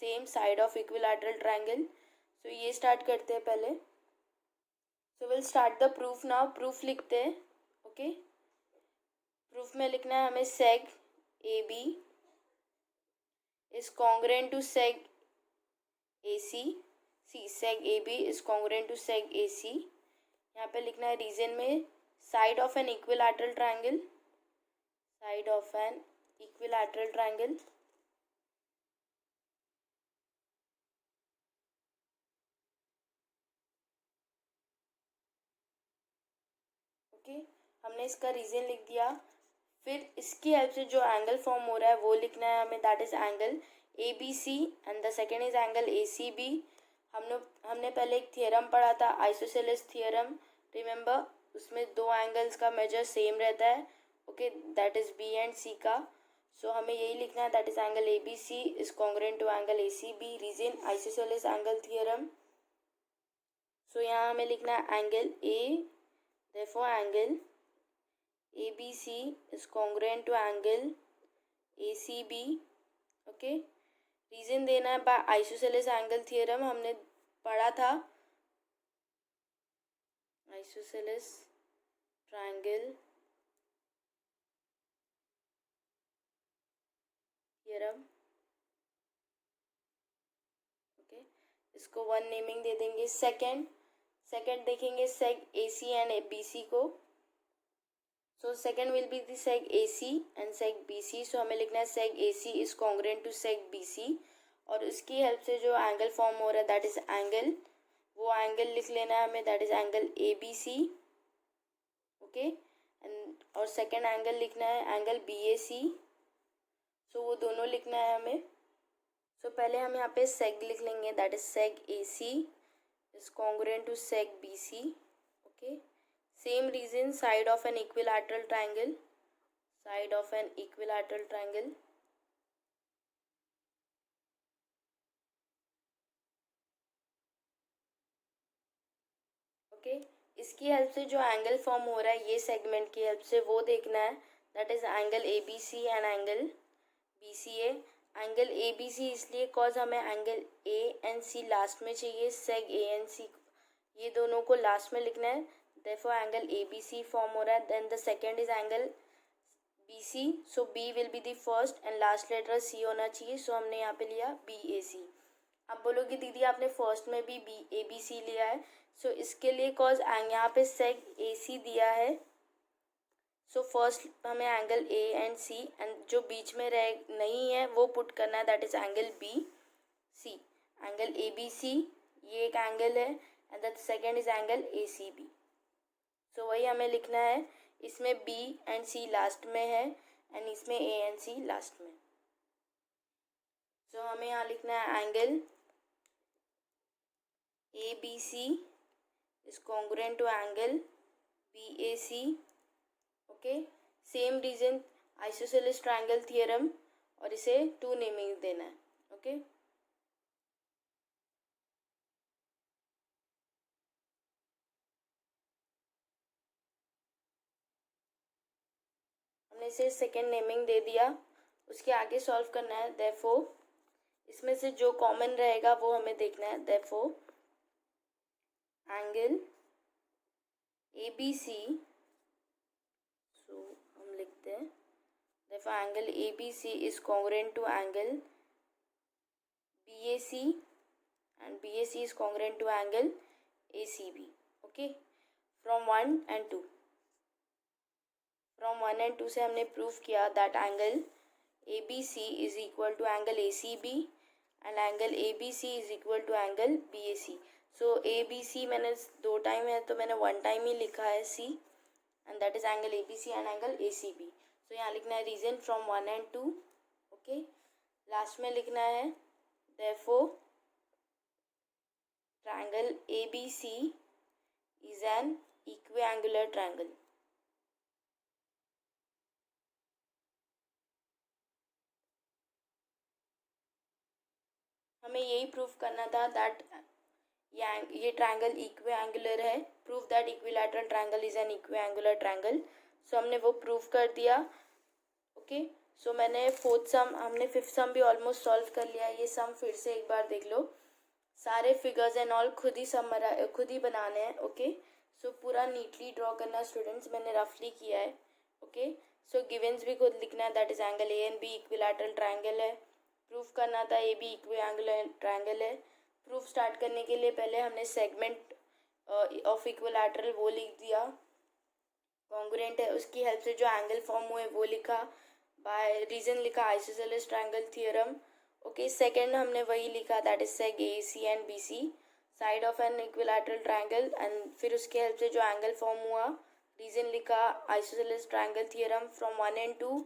same side of equilateral triangle. So ये स्टार्ट करते हैं पहले। So will start the proof now. Proof लिखते हैं। ओके, प्रूफ में लिखना है हमें, seg A B is congruent to seg A C. C, seg A B is congruent to seg A C. यहाँ पे लिखना है रीजन में, side of an equilateral triangle, side of an equilateral triangle okay, हमने इसका रीजन लिख दिया। फिर इसकी हेल्प से जो एंगल फॉर्म हो रहा है वो लिखना है हमें, that is angle A B C and the second is angle A C B. हमने पहले एक थियरम पढ़ा था, आइसोसेलेस थियरम, रिमेंबर, उसमें दो एंगल्स का मेजर सेम रहता है। Okay, that is B and C का। सो हमें यही लिखना है, that is angle A B C is congruent to angle A C B, reason isosceles angle theorem. So यहाँ हमें लिखना है angle A, therefore angle ABC is congruent to angle ACB. Okay, reason देना है बाय आइसोसेलेस एंगल थ्योरम, हमने पढ़ा था आइसोसेलेस ट्रायंगल थ्योरम। ओके, इसको 1 नेमिंग दे देंगे। सेकंड देखेंगे सेग AC एंड BC को। So second will be the seg AC and seg BC। So हमें लिखना है seg AC is congruent to seg BC, और उसकी हेल्प से जो एंगल फॉर्म हो रहा है दैट इज एंगल, वो एंगल लिख लेना है हमें, that is angle ABC। Okay, and और सेकंड एंगल लिखना है एंगल BAC। सो वो दोनों लिखना है हमें। सो पहले हम यहाँ पे सेग लिख लेंगे, that is seg AC is congruent to seg BC। Okay, same reason, side of an equilateral triangle, side of an equilateral triangle। Okay, इसकी हेल्प से जो एंगल फॉर्म हो रहा है ये सेगमेंट की हेल्प से, वो देखना है, that is angle ABC and angle BCA। Angle ABC इसलिए कॉज हमें angle A and C last में चाहिए, सेग A एंड C ये दोनों को लास्ट में लिखना है, therefore एंगल ABC फॉर्म हो रहा है। Then the second is angle BC, so B will be the first and last letter C होना चाहिए, सो हमने यहाँ पे लिया BAC। अब बोलोगे दीदी आपने फर्स्ट में भी ABC लिया है, सो इसके लिए कॉज यहाँ पे सेग AC दिया है, सो फर्स्ट हमें angle A and C and जो बीच में रह नहीं है वो पुट करना है, that is angle BC। Angle ABC ये एक एंगल है and the second is angle ACB। सो वही हमें लिखना है, इसमें B एंड C लास्ट में है एंड इसमें A एंड C लास्ट में। सो हमें यहाँ लिखना है angle ABC is congruent to angle BAC। Okay, same reason isosceles triangle theorem, और इसे 2 नेमिंग देना है। ओके, हमने इसे सेकेंड नेमिंग दे दिया, उसके आगे सॉल्व करना है। देयरफॉर इसमें से जो कॉमन रहेगा वो हमें देखना है। देयरफॉर एंगल ABC, सो हम लिखते हैं therefore angle ABC is congruent to angle BAC and BAC is congruent to angle ACB। Okay, from 1 and 2, from 1 and 2 से हमने प्रूव किया that angle ABC is equal to angle ACB and angle ABC is equal to angle BAC। So ABC मैंने 2 टाइम है तो मैंने 1 टाइम ही लिखा है C, and that is angle ABC and angle ACB। So यहाँ लिखना है reason from 1 and 2। Okay, last में लिखना है therefore triangle ABC is an equiangular triangle. हमें यही प्रूव करना था दैट ये ट्रायंगल इक्विएंगुलर है, prove that equilateral triangle is an equiangular triangle. So हमने वो प्रूव कर दिया। ओके, सो मैंने फोर्थ सम, हमने फिफ्थ सम भी ऑलमोस्ट सॉल्व कर लिया। ये सम फिर से एक बार देख लो, सारे फिगर्स एंड ऑल खुद ही बनाने हैं। ओके, सो पूरा नीटली ड्रॉ करना स्टूडेंट्स, मैंने रफली किया है। ओके, सो गिवेंस भी खुद लिखना है, that is angle A and B equilateral triangle है। प्रूफ करना था AB इक्विएंगुलर ट्रायंगल है। प्रूफ स्टार्ट करने के लिए पहले हमने सेगमेंट ऑफ इक्विलैटरल वो लिख दिया, कॉन्ग्रुएंट है, उसकी हेल्प से जो एंगल फॉर्म हुए वो लिखा, बाय रीजन लिखा isosceles triangle theorem. Okay, second हमने वही लिखा, that is seg AC and BC side of an equilateral triangle, and फिर उसके हेल्प से जो एंगल फॉर्म हुआ, रीजन लिखा isosceles triangle theorem from 1 and 2।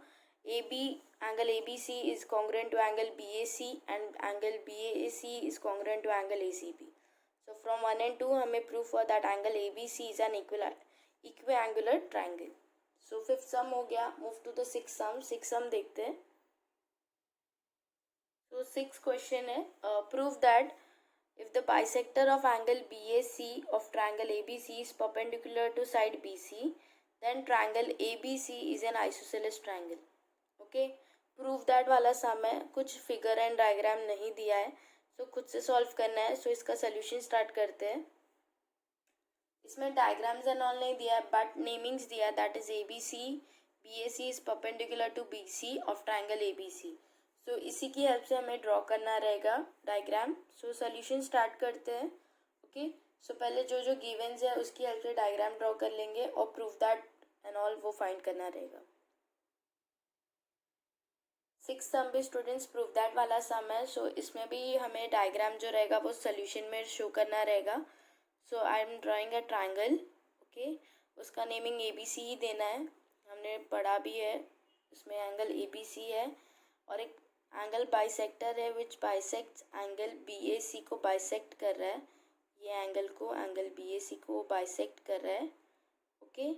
Angle ABC is congruent to angle BAC and angle BAC is congruent to angle ACB. So from 1 and 2 हमें proof हुआ that angle ABC is an equiangular triangle. So fifth sum हो गया, move to the sixth sum। sixth sum देखते हैं। So sixth question है, prove that if the bisector of angle BAC of triangle ABC is perpendicular to side BC, then triangle ABC is an isosceles triangle. Okay, prove that वाला सम है, कुछ फिगर एंड डायग्राम नहीं दिया है, सो खुद से सॉल्व करना है। सो इसका सोल्यूशन स्टार्ट करते हैं। इसमें डायग्राम्स एंड ऑल नहीं दिया है, बट नेमिंग्स दिया है, that is ABC, BAC is perpendicular to BC of triangle ABC। So इसी की हेल्प से हमें ड्रॉ करना रहेगा डायग्राम। सो सोल्यूशन स्टार्ट करते हैं। ओके, सो पहले जो जो गिवन्स है उसकी हेल्प से डायग्राम ड्रॉ कर लेंगे और प्रूफ दैट एंड ऑल वो फाइंड करना रहेगा। 6 सम भी स्टूडेंट्स प्रूफ दैट वाला सम है। सो इसमें भी हमें डायग्राम जो रहेगा वो सोल्यूशन में शो करना रहेगा। So I am drawing a triangle. Okay, उसका नेमिंग ABC ही देना है, हमने पढ़ा भी है। उसमें एंगल ABC है और एक एंगल बाइसेक्टर है विच बाइसेक्ट्स एंगल BAC को बाइसेक्ट कर रहा है। ये एंगल को एंगल BAC को बाइसेक्ट कर रहा है। ओके,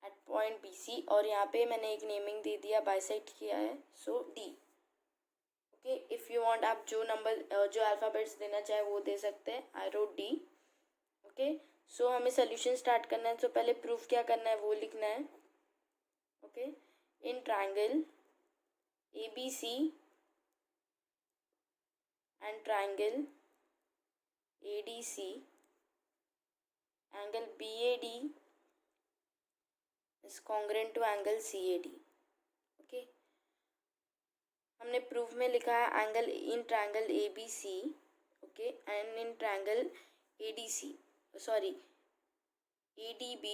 एट पॉइंट BC, और यहाँ पे मैंने एक नेमिंग दे दिया, बाइसेक्ट किया है, सो D। Okay, if you want आप जो नंबर जो अल्फ़ाबेट्स देना चाहे वो दे सकते हैं। I wrote D। Okay, so हमें सोल्यूशन स्टार्ट करना है। सो पहले प्रूफ क्या करना है वो लिखना है। Okay, in triangle ABC and triangle ADC, angle BAD is congruent to angle CAD। Okay, हमने प्रूफ में लिखा है angle in triangle ABC, okay, and in triangle ADC, sorry ADB,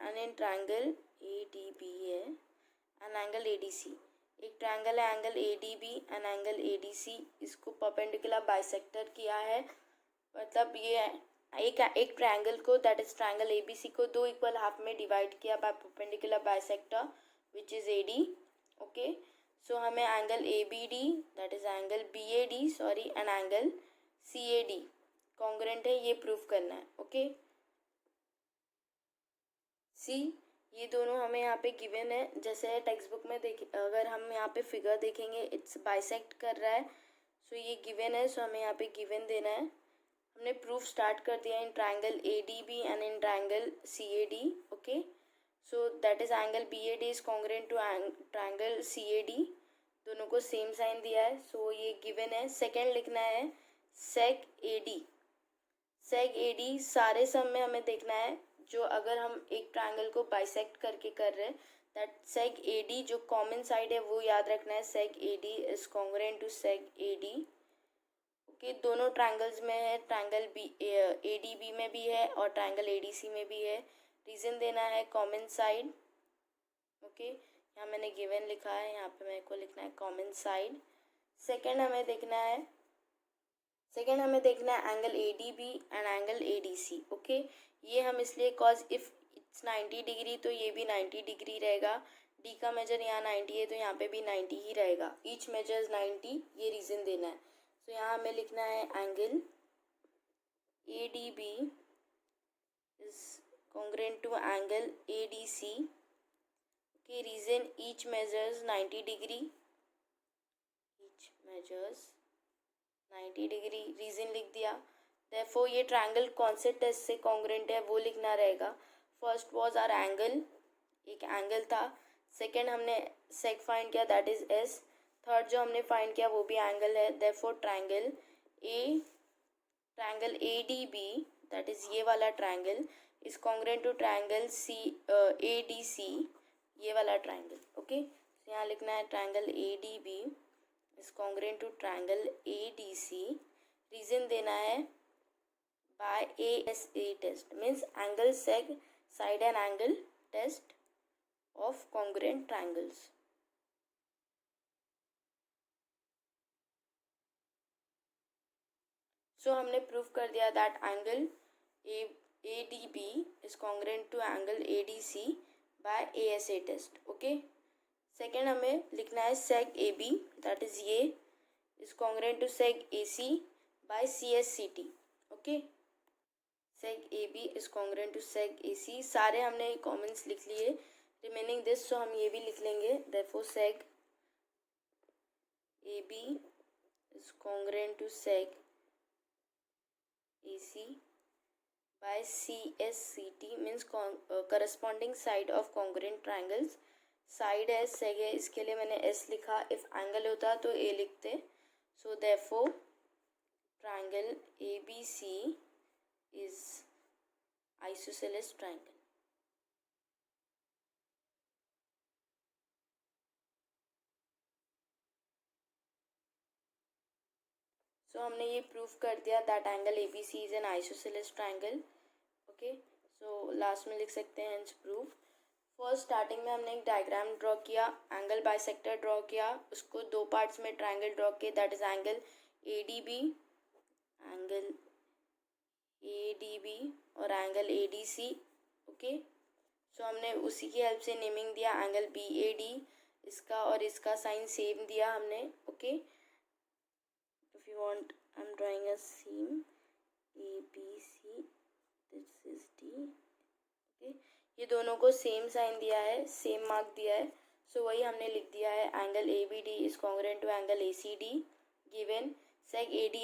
and in triangle ADB है एंड एंगल ADC। एक ट्राइंगल है angle ADB and angle ADC, इसको परपेंडिकुलर बाइसेक्टर किया है। मतलब ये एक ट्राइंगल को, दैट इज ट्राइंगल ABC को दो इक्वल हाफ में डिवाइड किया by perpendicular bisector which is AD। Okay, so हमें angle ABD, that is angle BAD sorry, and angle CAD congruent है, ये प्रूफ करना है। ओके, सी ये दोनों हमें यहाँ पे गिवन है। जैसे टेक्स्ट बुक में अगर हम यहाँ पे फिगर देखेंगे, इट्स बाइसेक्ट कर रहा है, सो ये गिवन है, सो हमें यहाँ पे गिवन देना है। हमने प्रूफ स्टार्ट कर दिया in triangle ADB and in triangle CAD। Okay, so that is angle BAD is congruent to triangle CAD, दोनों को सेम साइन दिया है, सो ये गिवन है। सेकेंड लिखना है सेक AD। सेक AD सारे सम में हमें देखना है, जो अगर हम एक ट्राइंगल को बाइसेक्ट करके कर रहे हैं, दैट सेक AD जो कॉमन साइड है वो याद रखना है। Seg AD is congruent to seg AD। Okay, दोनों ट्राइंगल्स में है, ट्राइंगल ADB में भी है और ट्राइंगल ADC में भी है। रीज़न देना है कॉमन साइड। ओके, यहाँ मैंने गिवन लिखा है, यहाँ पे मेरे को लिखना है कॉमन साइड। सेकेंड हमें देखना है angle ADB and angle ADC। Okay, ये हम इसलिए कॉज इफ़ इट्स 90 डिग्री तो ये भी 90 डिग्री रहेगा। D का मेजर यहाँ 90 है तो यहाँ पे भी 90 ही रहेगा। ईच मेजर इज 90, ये रीज़न देना है। तो यहाँ हमें लिखना है angle ADB is congruent to angle ADC। Okay, reason each measures 90 degree, each measures 90 degree, reason लिख दिया। देयरफॉर ये ट्राइंगल कौन से टेस्ट से कॉन्ग्रुएंट है वो लिखना रहेगा। फर्स्ट वाज आवर एंगल, एक एंगल था। सेकंड हमने सेक फाइंड किया, दैट इज S। थर्ड जो हमने फाइंड किया वो भी एंगल है। Therefore triangle ADB, that is ये वाला triangle, is congruent to triangle ADC, ये वाला ट्राइंगल। ओके, यहाँ लिखना है triangle ADB is congruent to triangle ADC। Reason देना है by ASA test, means angle seg side and angle test of congruent triangles। सो हमने प्रूफ कर दिया that angle ADB is congruent to angle ADC by ASA test। Okay, second हमें लिखना है सेक AB, दैट इज ये is congruent to seg AC by CSCT। Okay, seg AB is congruent to seg AC, सारे हमने कॉमन्स लिख लिए। रिमेनिंग दिस, सो हम ये भी लिख लेंगे। Therefore seg AB is congruent to seg AC by CSCT, means corresponding side of congruent triangles side है, सेग है, इसके लिए मैंने एस लिखा. इफ एंगल होता तो ए लिखते. So therefore triangle ABC is isosceles triangle. So हमने ये प्रूव कर दिया that angle ABC is an isosceles triangle. Okay, so last में लिख सकते हैं हेंस प्रूफ. फर्स्ट स्टार्टिंग में हमने एक डायग्राम ड्रॉ किया, एंगल बाइसेक्टर ड्रॉ किया, उसको दो पार्ट्स में ट्रायंगल ड्रॉ किए, that is angle ADB, angle ADB और एंगल ADC. ओके, सो हमने उसी की हेल्प से नेमिंग दिया एंगल BAD, इसका और इसका साइन सेम दिया हमने. Okay, if you want I am drawing a seem ABC, this is D. Okay, ये दोनों को सेम साइन दिया है, सेम मार्क दिया है. सो वही हमने लिख दिया है angle ABD is congruent to angle ACD. Given seg AD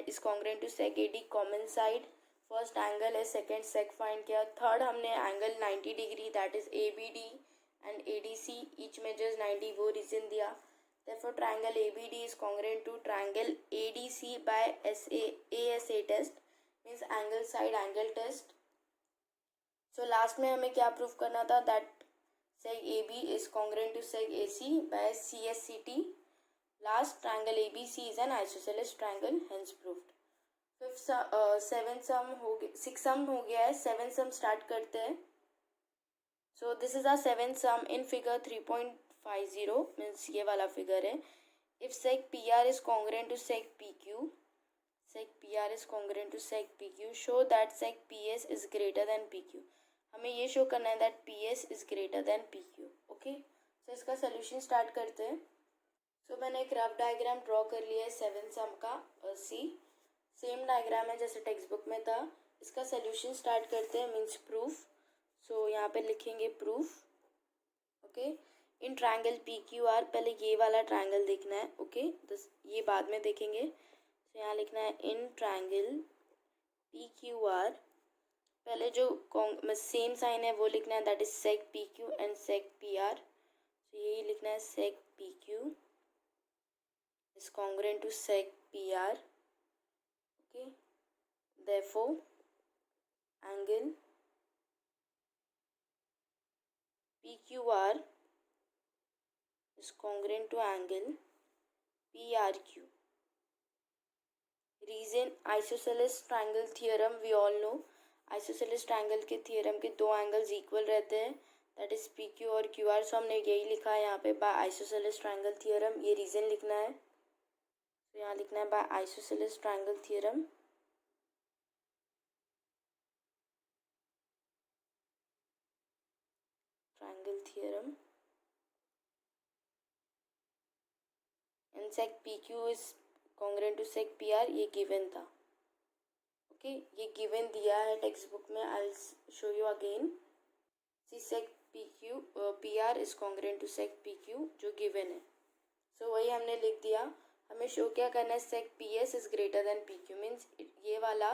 is congruent to seg AD common side. First angle है, सेकंड सेक फाइंड किया. थर्ड हमने angle 90 degree that is ABD and ADC each measures 90 वो रीजन दिया. therefore triangle ABD is congruent to triangle ADC by ASA test means angle side angle test. So last में हमें क्या प्रूव करना था that seg AB is congruent to seg AC by CSCT. Last triangle ABC is an isosceles triangle hence proved. Seven sum हो गया, 6 सम हो गया है, 7 सम स्टार्ट करते हैं. So this is our 7 sum in figure 3.50 means ये वाला फिगर है. If seg PR is congruent to seg PQ, sec PR is congruent to sec PQ, show that sec PS is greater than PQ. हमें ये शो करना है that PS is greater than PQ. Okay, so इसका सोल्यूशन स्टार्ट करते हैं. सो मैंने एक रफ डायग्राम ड्रॉ कर लिया है 7 सम का. सी सेम डायग्राम है जैसे टेक्स्ट बुक में था. इसका सोल्यूशन स्टार्ट करते हैं मीन्स प्रूफ. सो यहाँ पे लिखेंगे proof. Okay, in triangle PQR पहले ये वाला ट्रायंगल देखना है. ओके, ये बाद में देखेंगे. तो यहाँ लिखना है इन ट्रायंगल PQR, पहले जो सेम साइन है वो लिखना है that is seg PQ and seg PR. तो यही लिखना है seg PQ is congruent to seg PR. Okay, therefore angle PQR is congruent to angle PRQ. Reason isosceles triangle theorem we all know. Isosceles triangle के थ्योरम के दो एंगल्स इक्वल रहते हैं दैट इज PQ और QR. सो हमने यही लिखा है यहाँ पे बाय आइसोसेलेस ट्रायंगल थ्योरम. ये रीजन लिखना है. तो यहाँ लिखना है by isosceles triangle theorem. Triangle theorem and seg PQ is congruent to seg PR. ये गिवन था. ओके, ये गिवन दिया है टेक्स्ट बुक में. I will show you again. See seg PQ PR is congruent to seg PQ जो गिवन है. सो वही हमने लिख दिया. हमें शो क्या करना है सेक PS is greater than PQ means ये वाला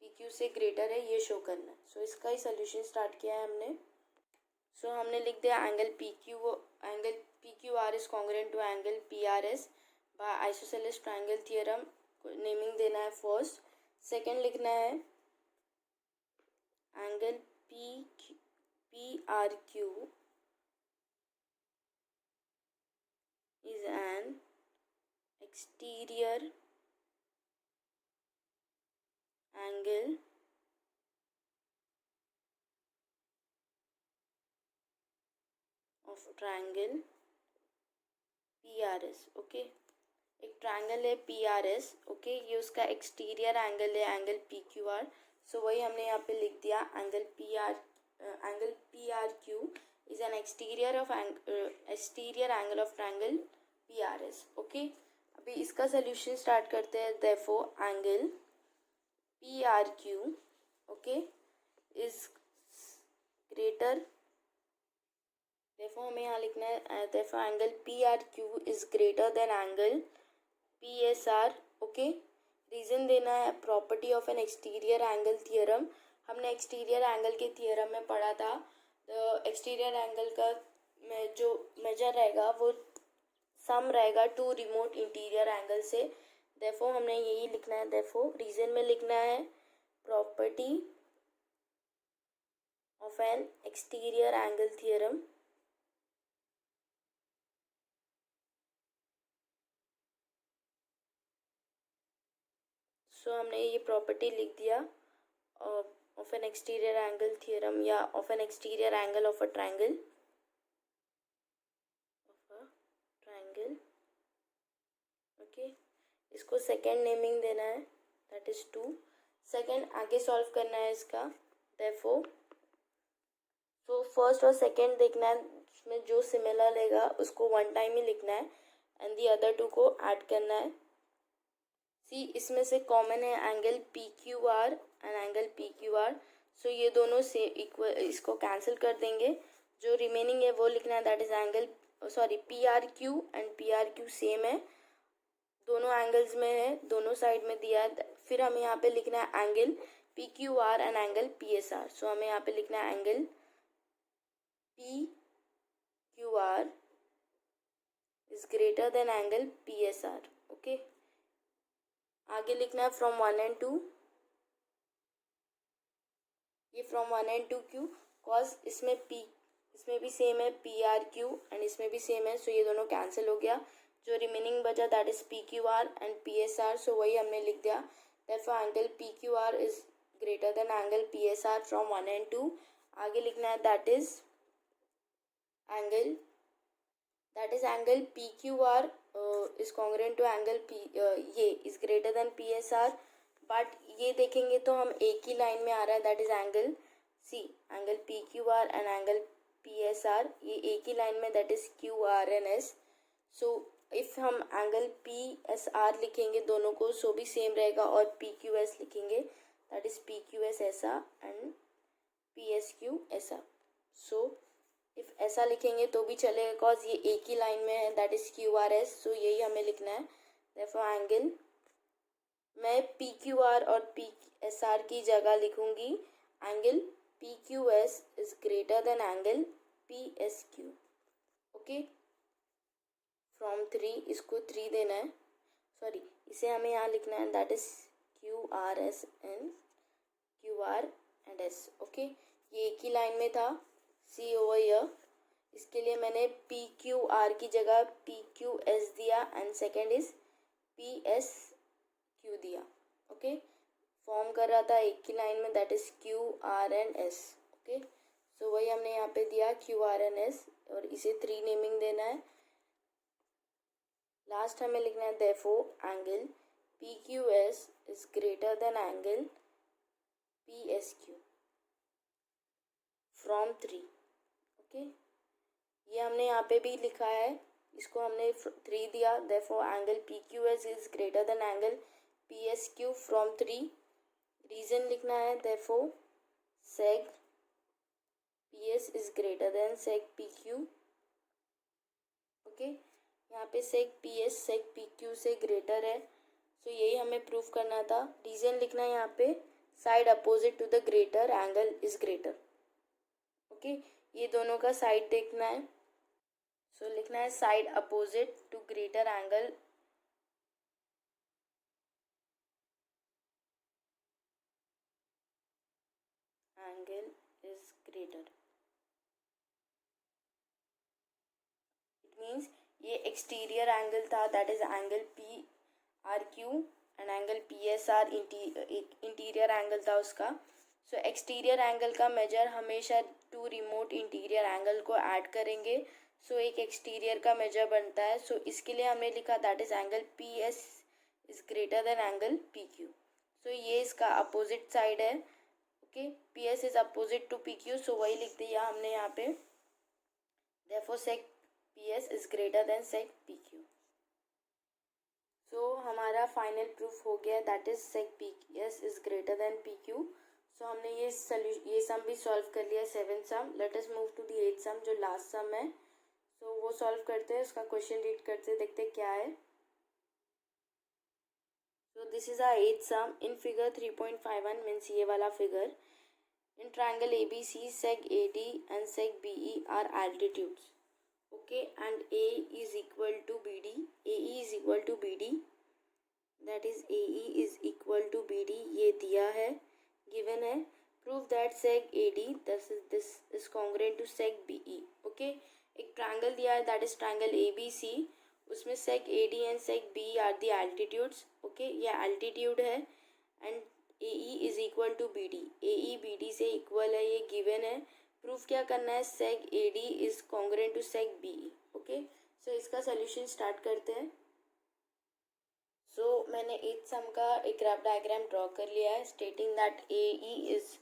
PQ से ग्रेटर है, ये शो करना है. सो इसका ही सोल्यूशन स्टार्ट किया है हमने. सो हमने लिख दिया angle PQR is congruent to angle PRS by isosceles triangle theorem. Naming देना है फर्स्ट. सेकंड लिखना है angle PRQ is an exterior angle of triangle PRS. Okay, एक ट्रायंगल है PRS. ओके, ये उसका एक्सटीरियर एंगल है एंगल PQR. सो वही हमने यहाँ पे लिख दिया angle PRQ is an exterior angle of triangle PRS. Okay, अभी इसका सोल्यूशन स्टार्ट करते हैं. Therefore angle PRQ okay is greater. Therefore हमें यहाँ लिखना है therefore angle PRQ is greater than angle PSR. Okay, reason देना है property of an exterior angle theorem. हमने एक्सटीरियर एंगल के थ्योरम में पढ़ा था. द एक्सटीरियर एंगल का में जो मेजर रहेगा वो सम रहेगा टू रिमोट इंटीरियर एंगल से। देयरफॉर हमने यही लिखना है, देयरफॉर रीजन में लिखना है property of an exterior angle theorem so हमने ये प्रॉपर्टी लिख दिया of an exterior angle theorem या of an exterior angle of a triangle okay. इसको सेकेंड नेमिंग देना है, दैट इज 2। सेकेंड आगे सॉल्व करना है इसका, देयरफॉर तो फर्स्ट और सेकेंड देखना है, उसमें जो सिमिलर लेगा उसको वन टाइम ही लिखना है एंड दी अदर टू को ऐड करना है। सी इसमें से कॉमन है angle P Q R and angle P Q R, so ये दोनों से इक्वल, इसको कैंसिल कर देंगे। जो रिमेनिंग है वो लिखना है, that is angle P R Q and P R Q same है, दोनों एंगल्स में है, दोनों साइड में दिया है। फिर हमें यहाँ पे लिखना है angle P Q R and angle P S R, so हमें यहाँ पे लिखना है angle P Q R is greater than angle P S R. Okay, आगे लिखना है फ्रॉम 1 and 2, ये फ्रॉम 1 and 2 क्यू, कॉज इसमें भी सेम है पी आर क्यू एंड इसमें भी सेम है, सो ये दोनों कैंसिल हो गया। जो रिमेनिंग बचा that is P Q R and P S R, so वही हमने लिख दिया, therefore angle P Q R is greater than angle P S R from 1 and 2। आगे लिखना है that is angle P Q R is congruent to angle P ये is greater than PSR, but ये देखेंगे तो हम एक ही लाइन में आ रहा है, that is angle angle P Q R and angle P S R, ये एक ही लाइन में, that is Q R and S. So if हम एंगल पी एस आर लिखेंगे दोनों को, सो भी सेम रहेगा, और पी क्यू एस लिखेंगे that is P Q S ऐसा एंड पी एस क्यू ऐसा। सो इफ ऐसा लिखेंगे तो भी चलेगा, बिकॉज ये एक ही लाइन में है, that is Q R S, so यही हमें लिखना है। देयरफॉर एंगल मैं पी क्यू आर और पी एस आर की जगह लिखूंगी angle P Q S is greater than angle P S Q. Okay, from 3 इसको 3 देना है, सॉरी इसे हमें यहाँ लिखना है, that is Q R S and Q R and S. Okay, ये एक ही लाइन में था, सी ओवर हियर, इसके लिए मैंने पी क्यू आर की जगह पी क्यू एस दिया and second is P S Q दिया। ओके, फॉर्म कर रहा था एक ही लाइन में, that is Q R and S. Okay, so वही हमने यहाँ पे दिया क्यू आर एन एस, और इसे 3 नेमिंग देना है। लास्ट हमें लिखना है therefore angle P Q S is greater than angle P S Q from 3। Okay, ये हमने यहाँ पे भी लिखा है, इसको हमने 3 दिया, therefore angle P Q S is greater than angle P S Q from 3। Reason लिखना है, therefore seg P S is greater than seg P Q. Okay, यहाँ पे seg P S seg P Q से ग्रेटर है, सो यही हमें प्रूव करना था। रीजन लिखना है यहाँ पे side opposite to the greater angle is greater. Okay, ये दोनों का साइड देखना है, सो लिखना है side opposite to greater angle is greater. It means ये एक्सटीरियर एंगल था, that is angle P R Q and angle P S R interior angle था उसका। सो एक्सटीरियर एंगल का मेजर हमेशा 2 रिमोट इंटीरियर एंगल को ऐड करेंगे, सो एक एक्सटीरियर का मेजर बनता है। सो इसके लिए हमने लिखा that is angle P S is greater than angle P Q, so ये इसका अपोजिट साइड है। Okay, P S is opposite to P Q, so वही लिख दिया हमने यहाँ पे, therefore seg P S is greater than seg P Q. So हमारा फाइनल प्रूफ हो गया, that is seg P S is greater than P Q. So हमने ये सम भी सॉल्व कर लिया, 7 sum. Let us move to the 8th sum, जो लास्ट सम है। सो वो सॉल्व करते हैं, उसका क्वेश्चन रीड करते हैं, देखते हैं क्या है। So this is our 8th sum in figure 3.51, means ये वाला फिगर। In triangle ABC, seg AD and seg BE are altitudes. okay, and A is equal to BD, AE is equal to BD, that is AE is equal to BD, ये दिया है, given है. Prove that sec AD this is congruent to sec BE. okay, एक ट्रायंगल दिया है, that is triangle ABC, उसमें sec AD and sec BE are the altitudes. okay, ये altitude है and AE is equal to BD, AE BD से equal है, ये given है. प्रूफ क्या करना है, sec AD is congruent to sec BE. Okay, so इसका सोल्यूशन स्टार्ट करते हैं. सो मैंने 8th सम का एक ग्राफ डायग्राम ड्रॉ कर लिया है stating that AE is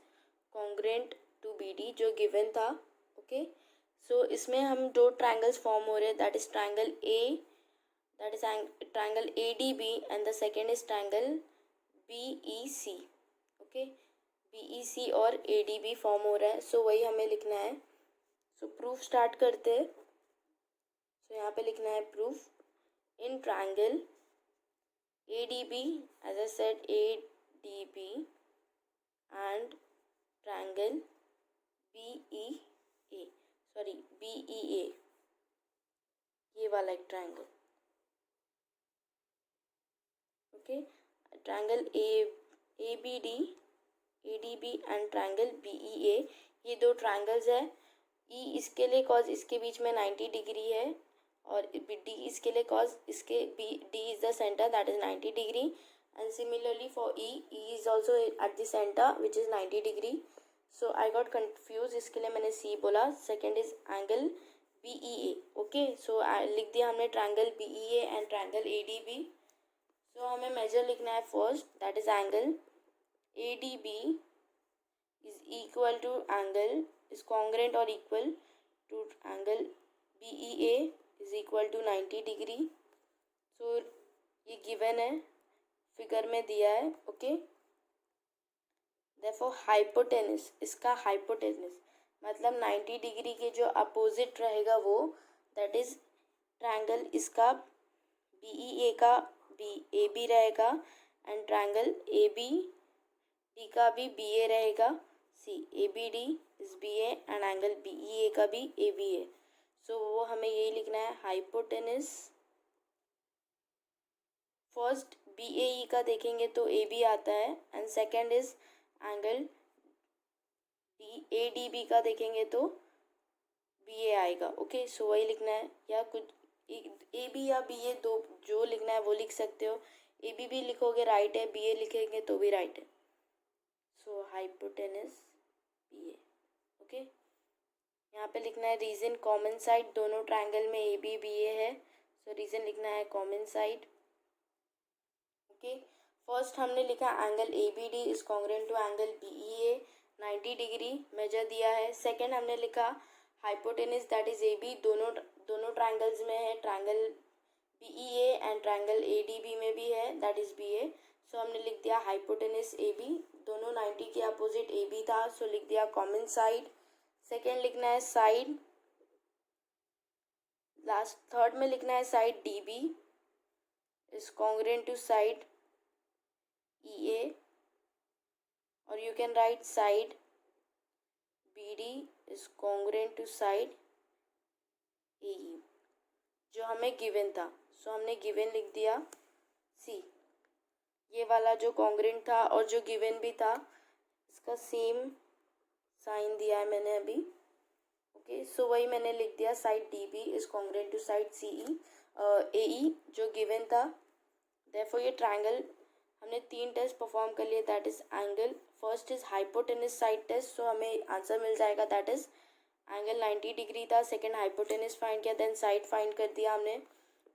congruent to BD जो गिवन था. ओके, सो इसमें हम दो ट्रायंगल्स फॉर्म हो रहे हैं, that is triangle A, that is triangle ADB and the second is triangle BEC. Okay, BEC और ADB फॉर्म हो रहा है, सो वही हमें लिखना है. सो प्रूफ स्टार्ट करते हैं. सो यहाँ पे लिखना है proof in triangle ADB, as I said ADB and triangle BEA, ये वाला एक triangle. Okay, triangle ABD, ADB and triangle BEA, ये दो ट्रायंगल्स है. E इसके लिए कॉज इसके बीच में 90 डिग्री है और D इसके लिए कॉज इसके D is the centre that is 90 degree and similarly for E is also at the centre which is 90 degree. So I got confuse, इसके लिए मैंने C बोला. Second is angle BEA. Okay, so लिख दिया हमने triangle BEA and triangle ADB. So हमें मेजर लिखना है first, that is angle ADB is equal to angle is congruent or equal to angle BEA is equal to 90 degree. So ये गिवन है, फिगर में दिया है. ओके, देयरफॉर हाइपोटेनस, इसका हाइपोटेनस मतलब 90 डिग्री के जो अपोजिट रहेगा वो, दैट इज ट्रायंगल इसका BEA का AB रहेगा एंड ट्रायंगल ABD का भी BA रहेगा. See ABD is BA and angle BEA का भी ABA. सो वो हमें यही लिखना है, हाइपोटेनस. फर्स्ट BAE का देखेंगे तो AB आता है and second is angle ADB का देखेंगे तो BA आएगा. ओके, सो वही लिखना है, या कुछ AB या BA दो जो लिखना है वो लिख सकते हो. AB भी लिखोगे राइट है, BA लिखेंगे तो भी राइट है. सो हाइपोटेनस BA. ओके, यहाँ पे लिखना है रीजन कॉमन साइड, दोनों ट्रायंगल में AB BA है, सो रीजन लिखना है कॉमन साइड. ओके, फर्स्ट हमने लिखा angle ABD is congruent to angle BEA 90 degree, measure दिया है. सेकेंड हमने लिखा हाइपोटेनस दैट इज AB, दोनों ट्रायंगल्स में है, triangle BEA and triangle ADB में भी है, दैट इज BA. सो हमने लिख दिया हाइपोटेनस AB, दोनों 90 के अपोजिट AB था, सो लिख दिया कॉमन साइड. सेकेंड लिखना है साइड, लास्ट थर्ड में लिखना है side DB is congruent to side EA, or you can write side BD is congruent to side AE जो हमें गिवन था. सो हमने गिवन लिख दिया. सी ये वाला जो कॉन्ग्रेंट था और जो गिवन भी था इसका सेम साइन दिया है मैंने अभी. ओके, सो वही मैंने लिख दिया, side DB is congruent to side AE जो गिवन था. देयरफॉर ये ट्रायंगल हमने 3 टेस्ट परफॉर्म कर लिए, that is angle first is hypotenuse side test, so हमें आंसर मिल जाएगा, दैट इज एंगल 90 डिग्री था. सेकेंड हाइपोटेनस फाइंड किया, देन साइड फाइंड कर दिया हमने.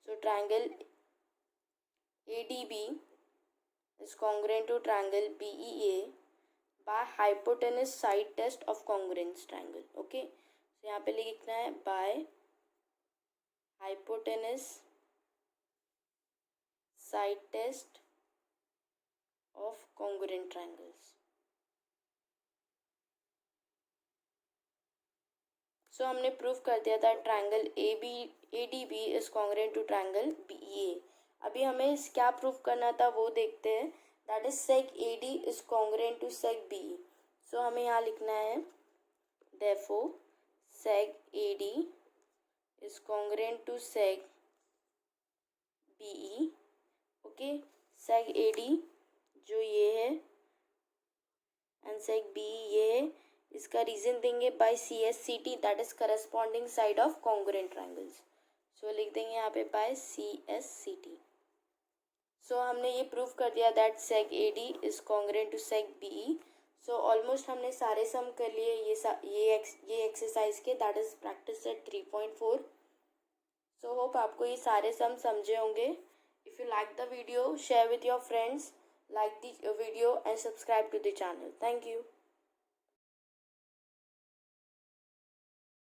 So triangle ADB is congruent to triangle BEA by hypotenuse side test of congruence triangle. Okay, तो यहाँ पे लिखना है by hypotenuse side test of congruent triangles. सो हमने प्रूफ कर दिया था triangle ADB is congruent to triangle BEA. अभी हमें क्या प्रूफ करना था वो देखते हैं, that is seg AD is congruent to seg BE. So हमें यहाँ लिखना है therefore seg AD is congruent to seg BE. Okay, seg AD जो ये है एंड seg BE ये है, इसका रीजन देंगे by CSCT, that is corresponding side of congruent triangles. So लिख देंगे यहाँ पे बाय CSCT. सो हमने ये प्रूव कर दिया that seg AD is congruent to seg BE. So almost हमने सारे सम कर लिए ये एक्सरसाइज के, that is practice set 3.4. So hope आपको ये सारे सम समझे होंगे. If you like the video, share with your friends, like the video and subscribe to the channel. Thank you.